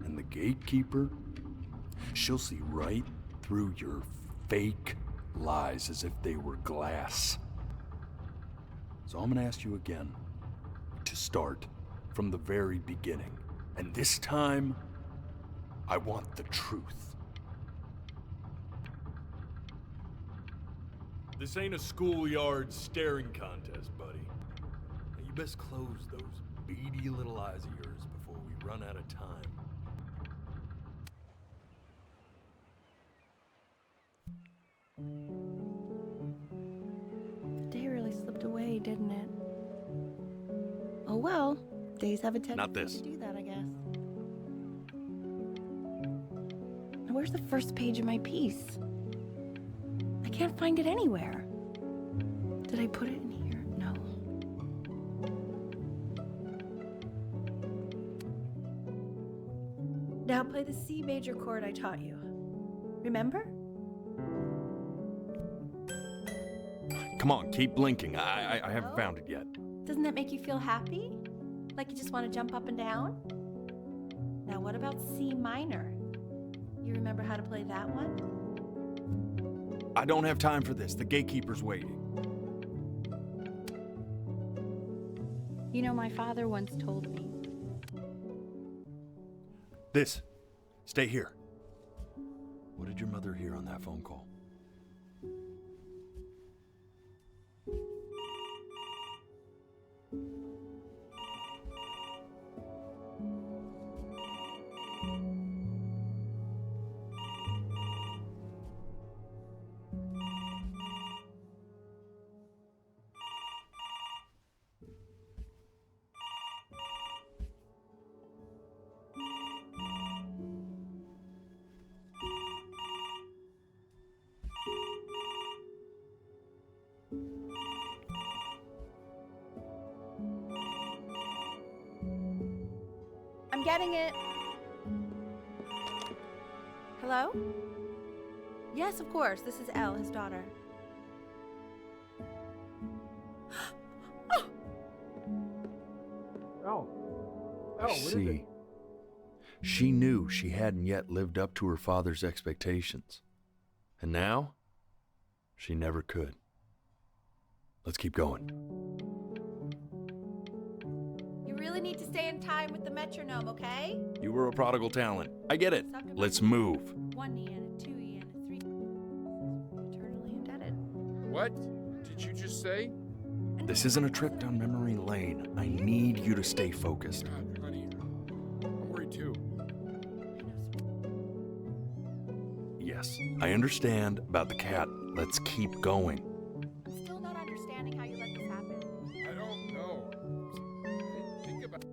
And the gatekeeper, she'll see right through your fake lies as if they were glass. So I'm gonna ask you again to start from the very beginning. And this time, I want the truth. This ain't a schoolyard staring contest, buddy. Now you best close those beady little eyes of yours before we run out of time. The day really slipped away, didn't it? Oh well, days have a tendency Not this. to do that, I guess. Now where's the first page of my piece? I can't find it anywhere. Did I put it in here? No. Now play the C major chord I taught you. Remember? Come on, keep blinking. I haven't found it yet. Doesn't that make you feel happy? Like you just want to jump up and down? Now what about C minor? You remember how to play that one? I don't have time for this. The gatekeeper's waiting. You know, my father once told me. This. Stay here. What did your mother hear on that phone call? I'm getting it. Hello? Yes, of course. This is Elle, his daughter. Oh, what is it? See, she knew she hadn't yet lived up to her father's expectations. And now, she never could. Let's keep going. You really need to stay in time with the metronome, okay? You were a prodigal talent. I get it. Let's move. 1 yen, a 2 yen, a 3. Eternally indebted. What did you just say? This isn't a trip down memory lane. I need you to stay focused. God, honey, I'm worried too. Yes, I understand about the cat. Let's keep going. I'm still not understanding how you let this happen. I don't know. Think about.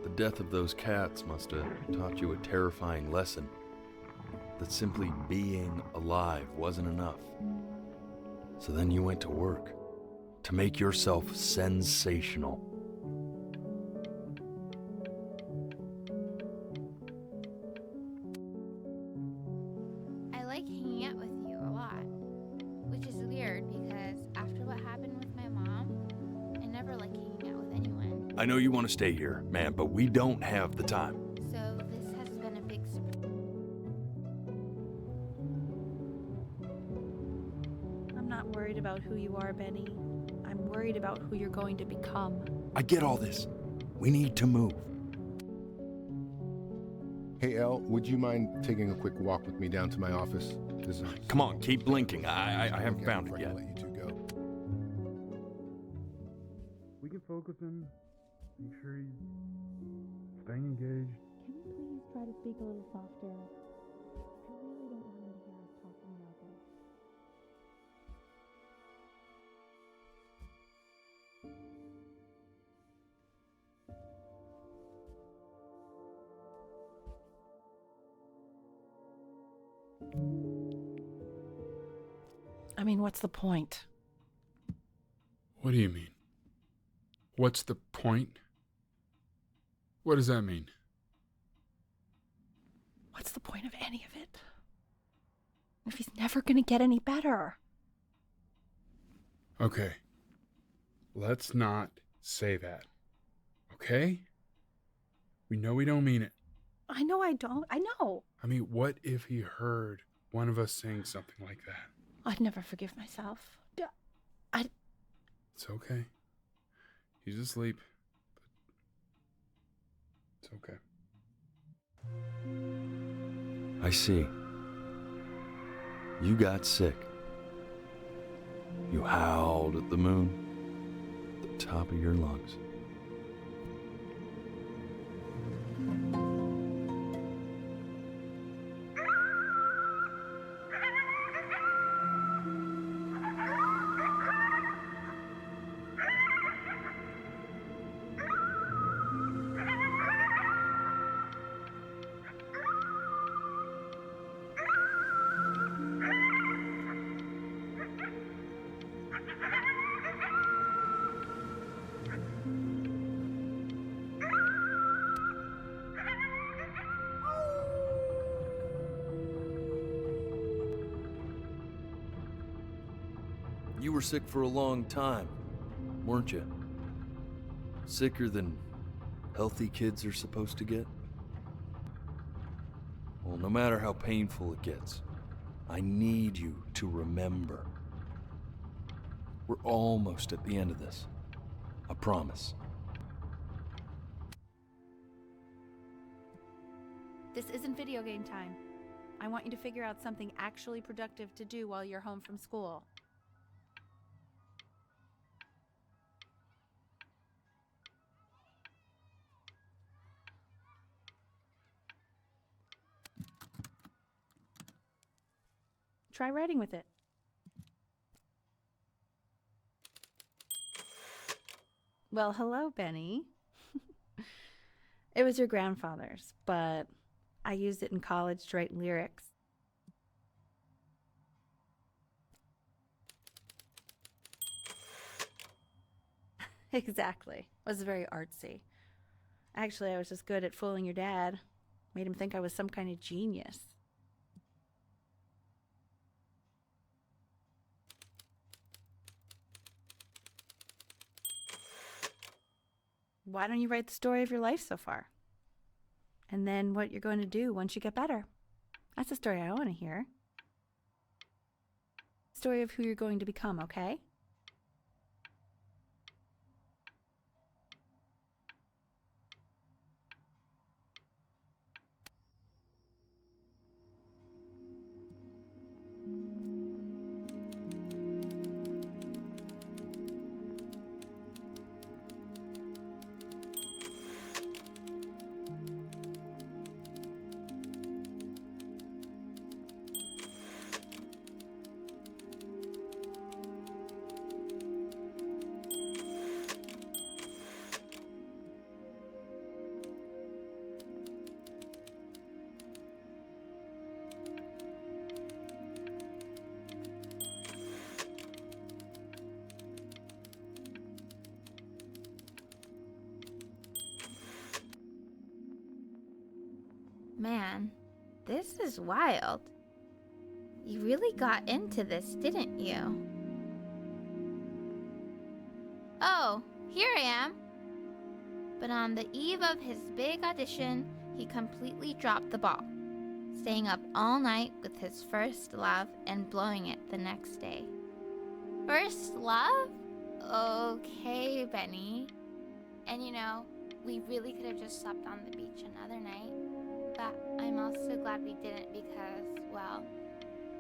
The death of those cats must have taught you a terrifying lesson. That simply being alive wasn't enough. So then you went to work to make yourself sensational. I like hanging out with you a lot, which is weird because after what happened with my mom, I never like hanging out with anyone. I know you want to stay here, man, but we don't have the time. So this has been a big surprise. I'm not worried about who you are, Benny. I'm worried about who you're going to become. I get all this. We need to move. Hey, Elle, would you mind taking a quick walk with me down to my office? Come on, keep blinking. I haven't found it yet. Let you two go. We can focus and make sure he's staying engaged. Can we please try to speak a little softer? I really don't want him to hear us talking about this. I mean, what's the point? What do you mean? What's the point? What does that mean? What's the point of any of it? If he's never gonna get any better. Okay. Let's not say that. Okay? We know we don't mean it. I know I don't. I know. I mean, what if he heard one of us saying something like that? I'd never forgive myself. It's okay. He's asleep. But it's okay. I see. You got sick. You howled at the moon at the top of your lungs. You were sick for a long time, weren't you? Sicker than healthy kids are supposed to get? Well, no matter how painful it gets, I need you to remember. We're almost at the end of this. I promise. This isn't video game time. I want you to figure out something actually productive to do while you're home from school. Try writing with it. Well, hello, Benny. It was your grandfather's, but I used it in college to write lyrics. Exactly. It was very artsy. Actually, I was just good at fooling your dad. Made him think I was some kind of genius. Why don't you write the story of your life so far? And then what you're going to do once you get better. That's the story I want to hear. Story of who you're going to become, okay? Man, this is wild. You really got into this, didn't you? Oh, here I am. But on the eve of his big audition, he completely dropped the ball, staying up all night with his first love and blowing it the next day. First love? Okay, Benny. And you know, we really could have just slept on the beach another night. But I'm also glad we didn't because, well,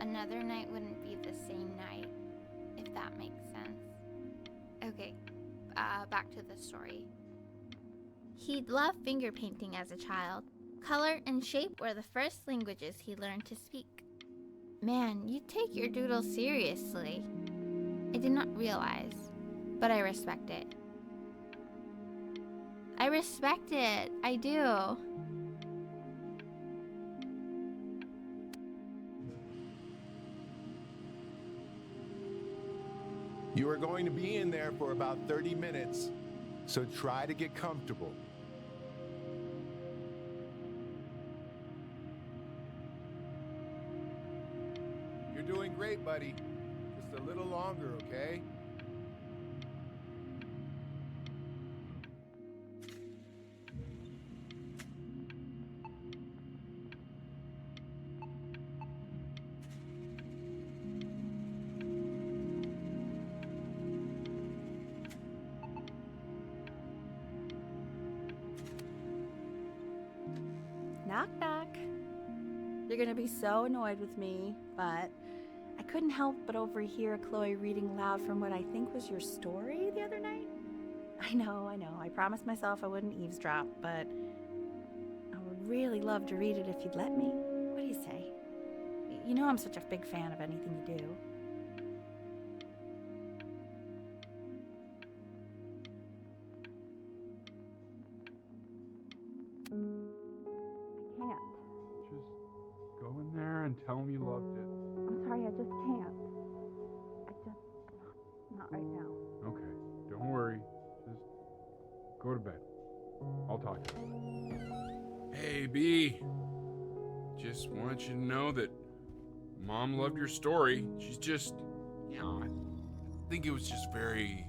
another night wouldn't be the same night, if that makes sense. Okay, back to the story. He'd loved finger painting as a child. Color and shape were the first languages he learned to speak. Man, you take your doodle seriously. I did not realize, but I respect it. I respect it, I do. You are going to be in there for about 30 minutes, so try to get comfortable. You're doing great, buddy. Just a little longer, okay? Knock, knock. You're gonna be so annoyed with me, but I couldn't help but overhear Chloe reading loud from what I think was your story the other night. I know. I promised myself I wouldn't eavesdrop, but I would really love to read it if you'd let me. What do you say? You know I'm such a big fan of anything you do. Go in there and tell him you loved it. I'm sorry, I just can't. Not right now. Okay, don't worry. Just go to bed. I'll talk to you. Hey, B. Just want you to know that Mom loved your story. She's just, think it was just very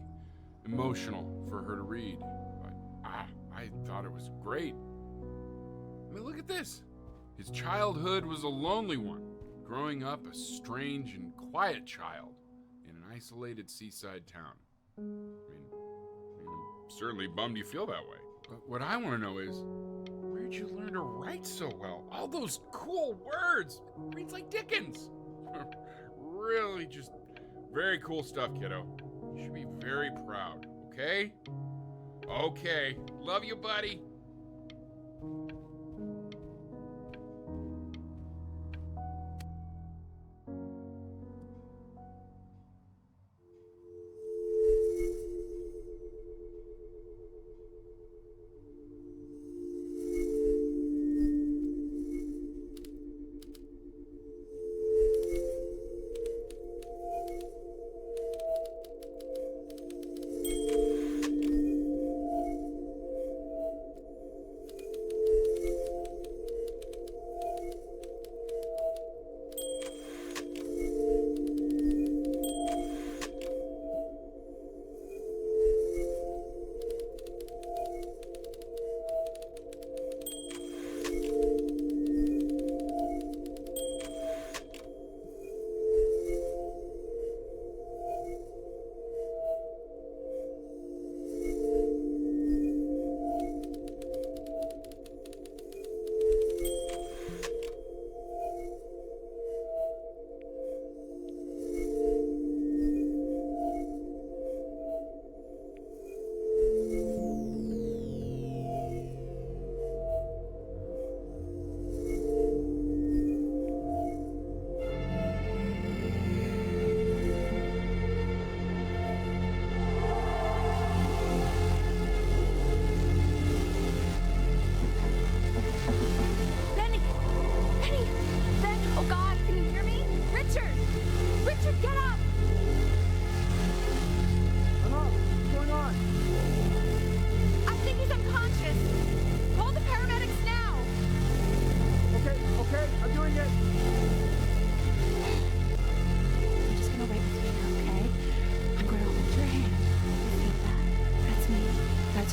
emotional for her to read. But I thought it was great. I mean, look at this. His childhood was a lonely one, growing up a strange and quiet child in an isolated seaside town. I mean, I'm certainly bummed you feel that way. But what I want to know is, where'd you learn to write so well? All those cool words. It reads like Dickens. Really just very cool stuff, kiddo. You should be very proud, okay? Okay. Love you, buddy.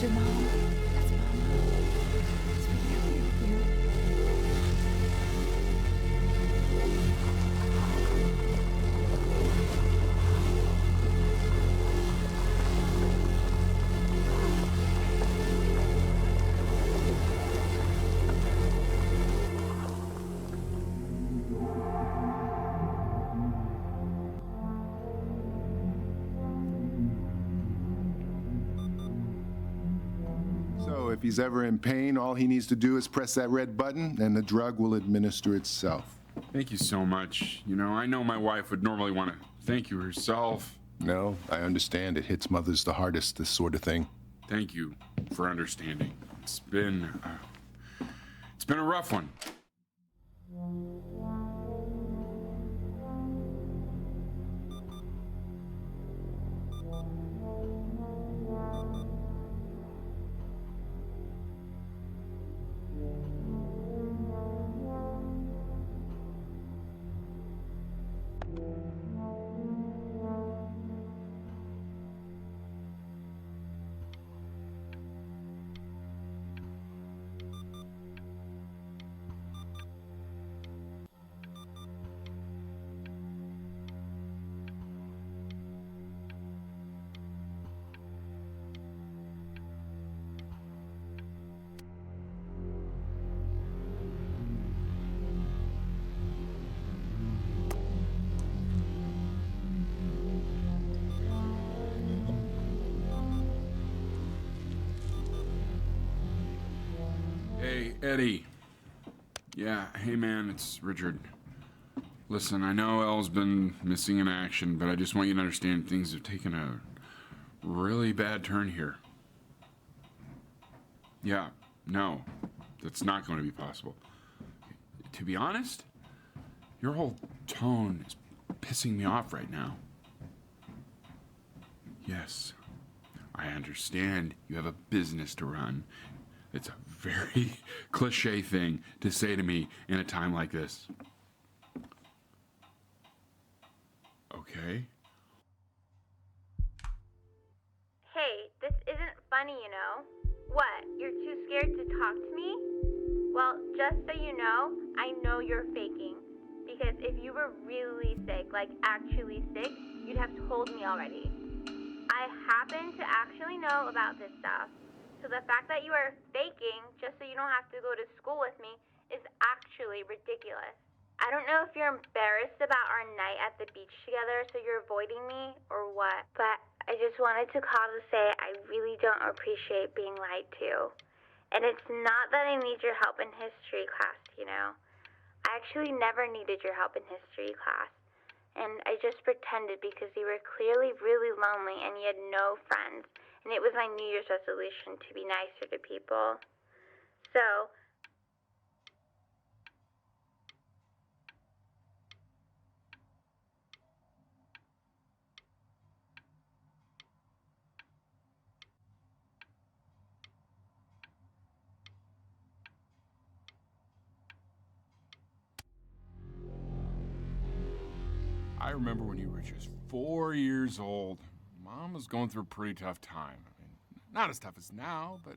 your mom. That's mama. It's really you. So if he's ever in pain, all he needs to do is press that red button and the drug will administer itself. Thank you so much. You know, I know my wife would normally want to thank you herself. No, I understand. It hits mothers the hardest, this sort of thing. Thank you for understanding. It's been a rough one. Hey, Eddie. Yeah, hey man, it's Richard. Listen, I know Elle's been missing in action, but I just want you to understand things have taken a really bad turn here. Yeah, no, that's not going to be possible. To be honest, your whole tone is pissing me off right now. Yes, I understand you have a business to run. It's a very cliche thing to say to me in a time like this. Okay. funny, you know. What, you're too scared to talk to me? Well, just so you know, I know you're faking. Because if you were really sick, like actually sick, you'd have told me already. I happen to actually know about this stuff. So the fact that you are faking just so you don't have to go to school with me is actually ridiculous. I don't know if you're embarrassed about our night at the beach together, so you're avoiding me or what, but I just wanted to call to say I really don't appreciate being lied to. And it's not that I need your help in history class, you know. I actually never needed your help in history class. And I just pretended because you were clearly really lonely and you had no friends. And it was my New Year's resolution to be nicer to people. So, I remember when you were just 4 years old. Mom was going through a pretty tough time. I mean, not as tough as now, but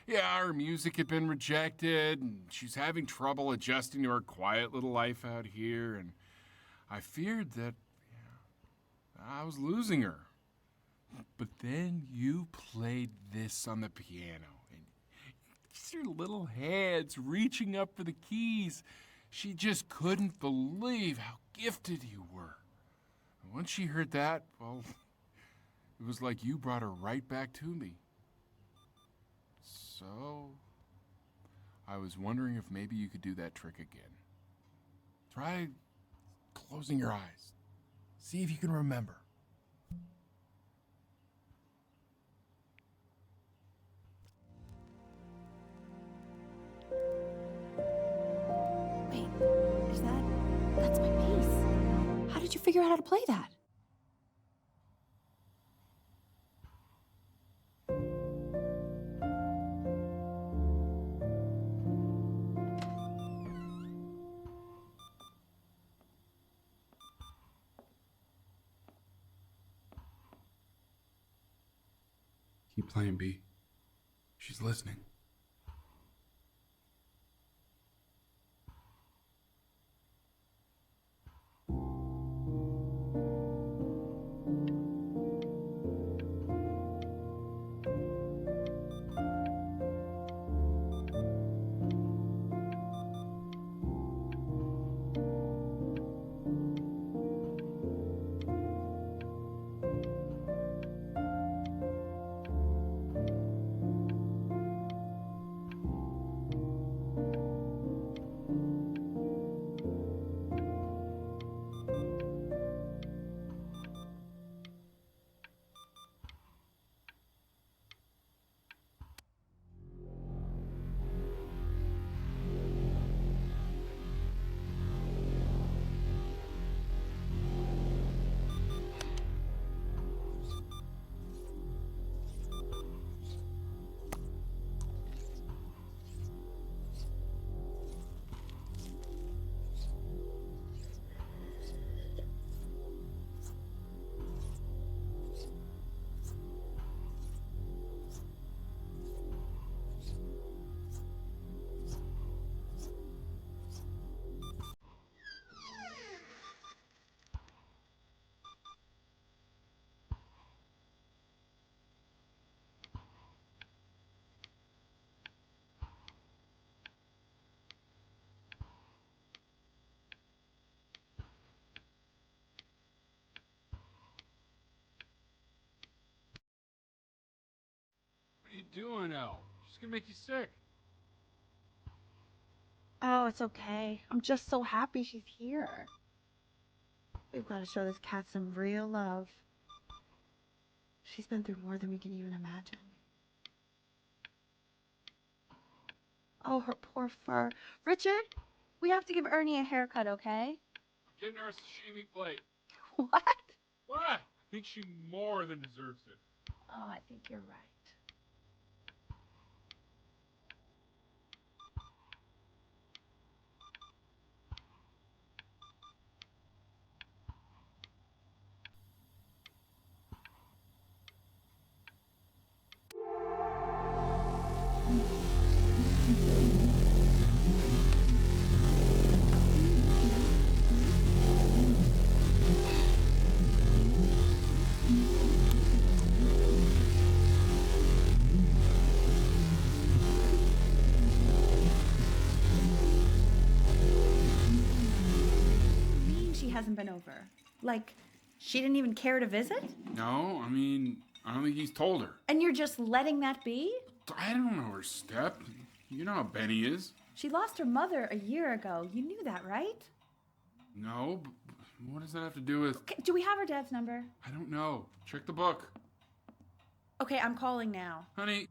yeah, her music had been rejected, and she's having trouble adjusting to her quiet little life out here, and I feared that I was losing her. But then you played this on the piano, and just your little hands reaching up for the keys. She just couldn't believe how gifted you were. And once she heard that, well, it was like you brought her right back to me. So, I was wondering if maybe you could do that trick again. Try closing your eyes. See if you can remember. Wait, that's my piece. How did you figure out how to play that? Keep playing, B. She's listening. What are you doing, Elle? She's gonna make you sick. Oh, it's okay. I'm just so happy she's here. We've got to show this cat some real love. She's been through more than we can even imagine. Oh, her poor fur. Richard, we have to give Ernie a haircut, okay? Getting her a sashimi plate. What? What? I think she more than deserves it. Oh, I think you're right. even over? Like, she didn't even care to visit? No, I mean, I don't think he's told her. And you're just letting that be? I don't know her step. You know how Benny is. She lost her mother a year ago. You knew that, right? No, but what does that have to do with... Okay, do we have her dad's number? I don't know. Check the book. Okay, I'm calling now. Honey.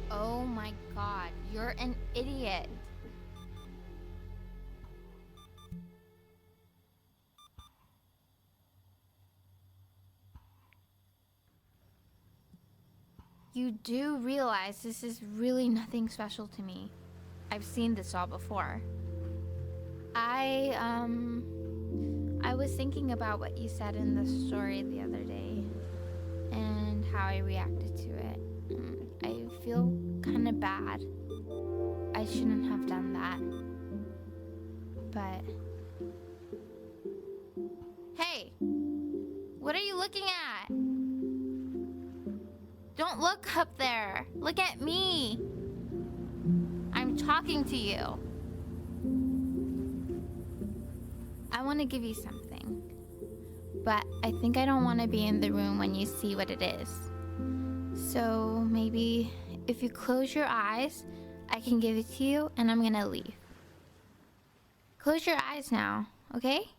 Oh my god, you're an idiot. You do realize this is really nothing special to me. I've seen this all before. I was thinking about what you said in the story the other day and how I reacted to it. I feel kind of bad. I shouldn't have done that. But... Hey! What are you looking at? Don't look up there. Look at me. I'm talking to you. I want to give you something. But I think I don't want to be in the room when you see what it is. So maybe if you close your eyes, I can give it to you and I'm gonna leave. Close your eyes now, okay?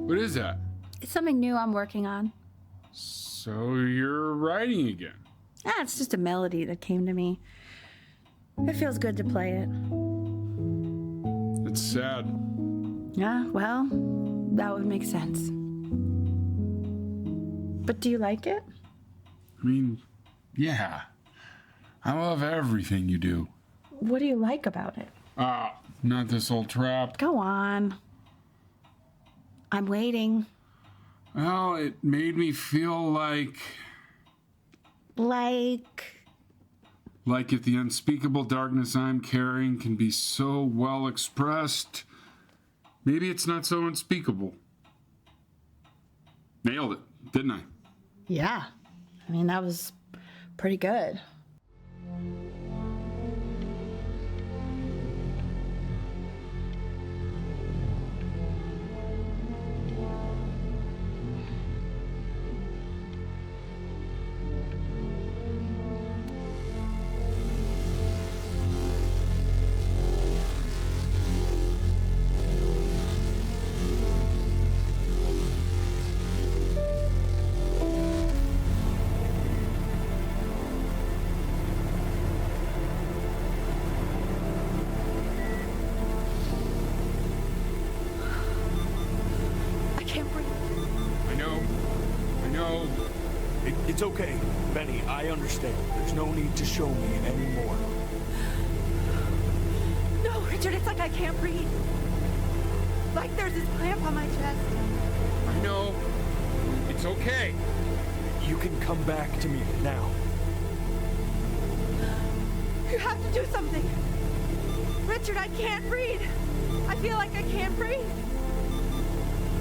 What is that? It's something new I'm working on. So you're writing again? It's just a melody that came to me. It feels good to play it. It's sad. Yeah, well, that would make sense. But do you like it? I mean, yeah. I love everything you do. What do you like about it? Not this old trap. Go on. I'm waiting. Well, it made me feel like if the unspeakable darkness I'm carrying can be so well expressed, maybe it's not so unspeakable. Nailed it, didn't I? Yeah. I mean, that was pretty good. It's okay, Benny, I understand. There's no need to show me anymore. No, Richard, it's like I can't breathe. Like there's this clamp on my chest. I know. It's okay. You can come back to me now. You have to do something. Richard, I can't breathe. I feel like I can't breathe.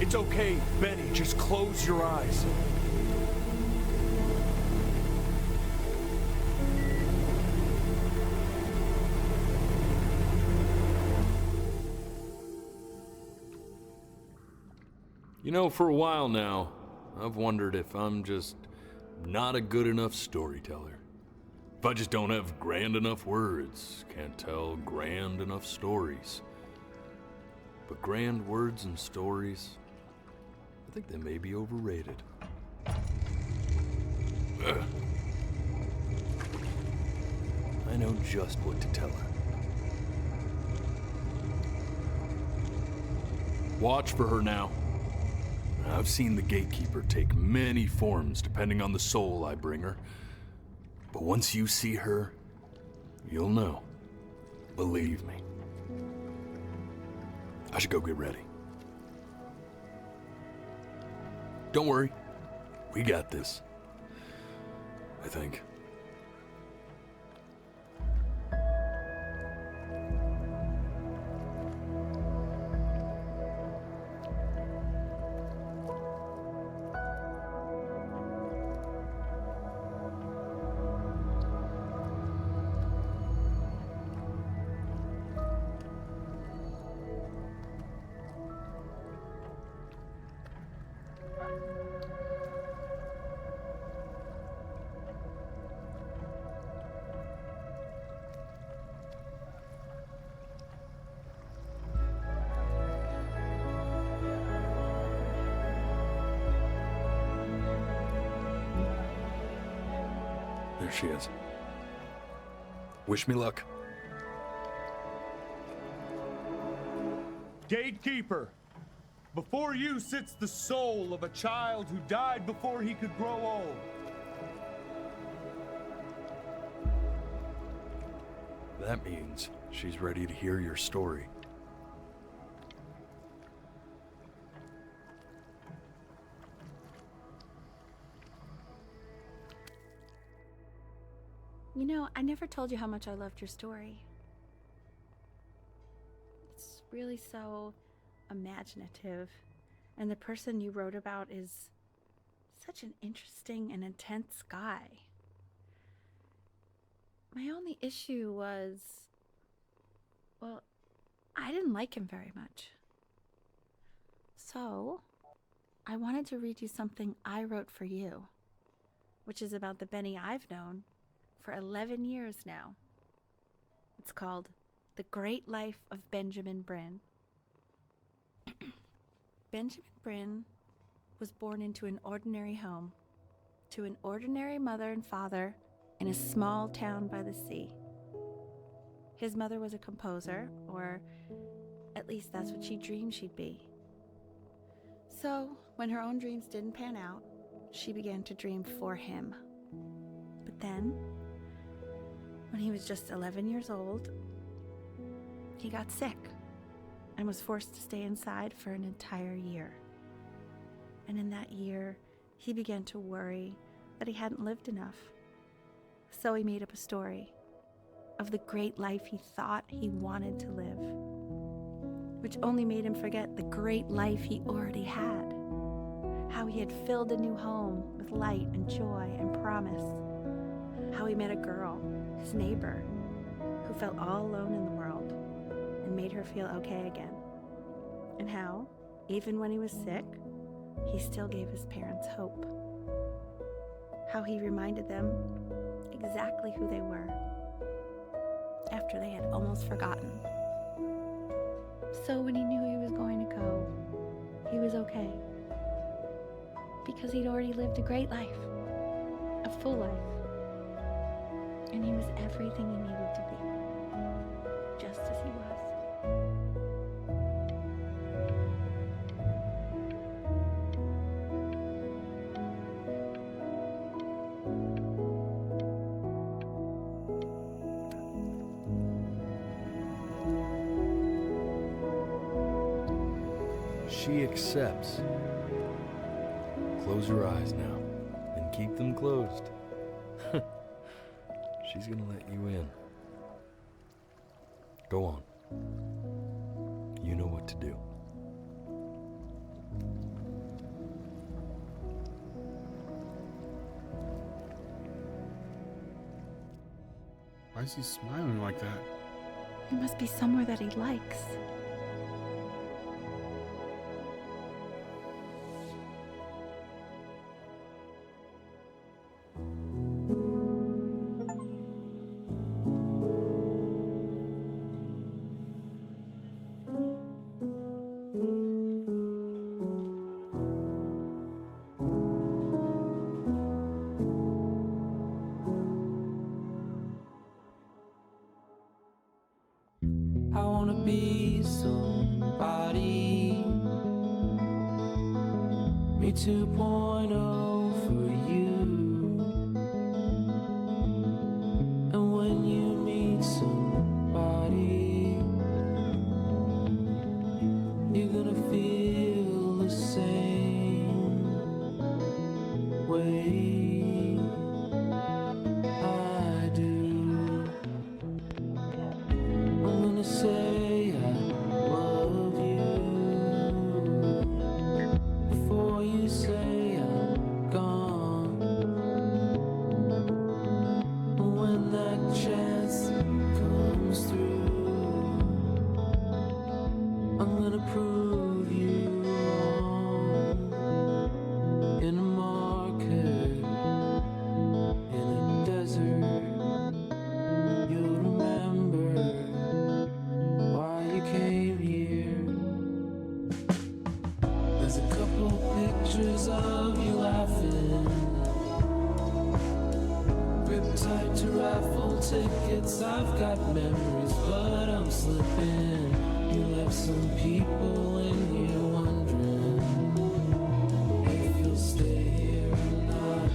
It's okay, Benny, just close your eyes. You know, for a while now, I've wondered if I'm just not a good enough storyteller. If I just don't have grand enough words, can't tell grand enough stories. But grand words and stories, I think they may be overrated. Ugh. I know just what to tell her. Watch for her now. I've seen the gatekeeper take many forms depending on the soul I bring her. But once you see her, you'll know. Believe me. I should go get ready. Don't worry. We got this. I think. There she is. Wish me luck. Gatekeeper, before you sits the soul of a child who died before he could grow old. That means she's ready to hear your story. You know, I never told you how much I loved your story. It's really so imaginative, and the person you wrote about is such an interesting and intense guy. My only issue was, well, I didn't like him very much. So, I wanted to read you something I wrote for you, which is about the Benny I've known for 11 years now. It's called The Great Life of Benjamin Bryn. Benjamin Bryn was born into an ordinary home, to an ordinary mother and father in a small town by the sea. His mother was a composer, or at least that's what she dreamed she'd be. So, when her own dreams didn't pan out, she began to dream for him. But then, when he was just 11 years old, he got sick and was forced to stay inside for an entire year. And in that year, he began to worry that he hadn't lived enough. So he made up a story of the great life he thought he wanted to live, which only made him forget the great life he already had. How he had filled a new home with light and joy and promise. How he met a girl, his neighbor, who felt all alone in the world and made her feel okay again. And how, even when he was sick, he still gave his parents hope. How he reminded them exactly who they were after they had almost forgotten. So when he knew he was going to go, he was okay. Because he'd already lived a great life, a full life. And he was everything he needed to be, just as he was. She accepts. Close your eyes now, and keep them closed. She's gonna let you in. Go on. You know what to do. Why is he smiling like that? It must be somewhere that he likes. 2.0 for you. And when you meet somebody, you're gonna feel the same way I do. I'm gonna say I love you before you say I'm gone. And when that chance comes through, I'm gonna prove you wrong. In a market, in a desert, you'll remember why you came here. There's a couple pictures of you laughing, gripped tight to raffle tickets. I've got memories, but I'm slipping. You left some people in here wondering if you'll stay here or not.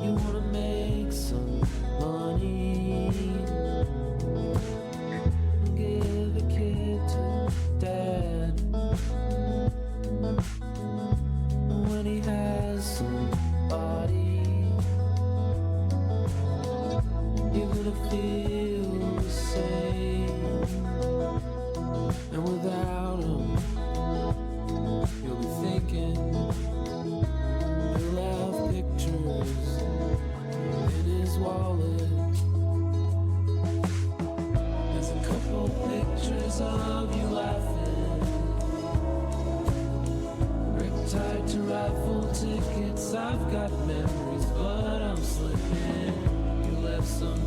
You wanna make some money, give a kid to dad. When he has somebody, you're gonna feel the same. And without him, you'll be thinking he'll have pictures in his wallet. There's a couple pictures of you laughing, gripped tight to raffle tickets. I've got memories, but I'm slipping. You left some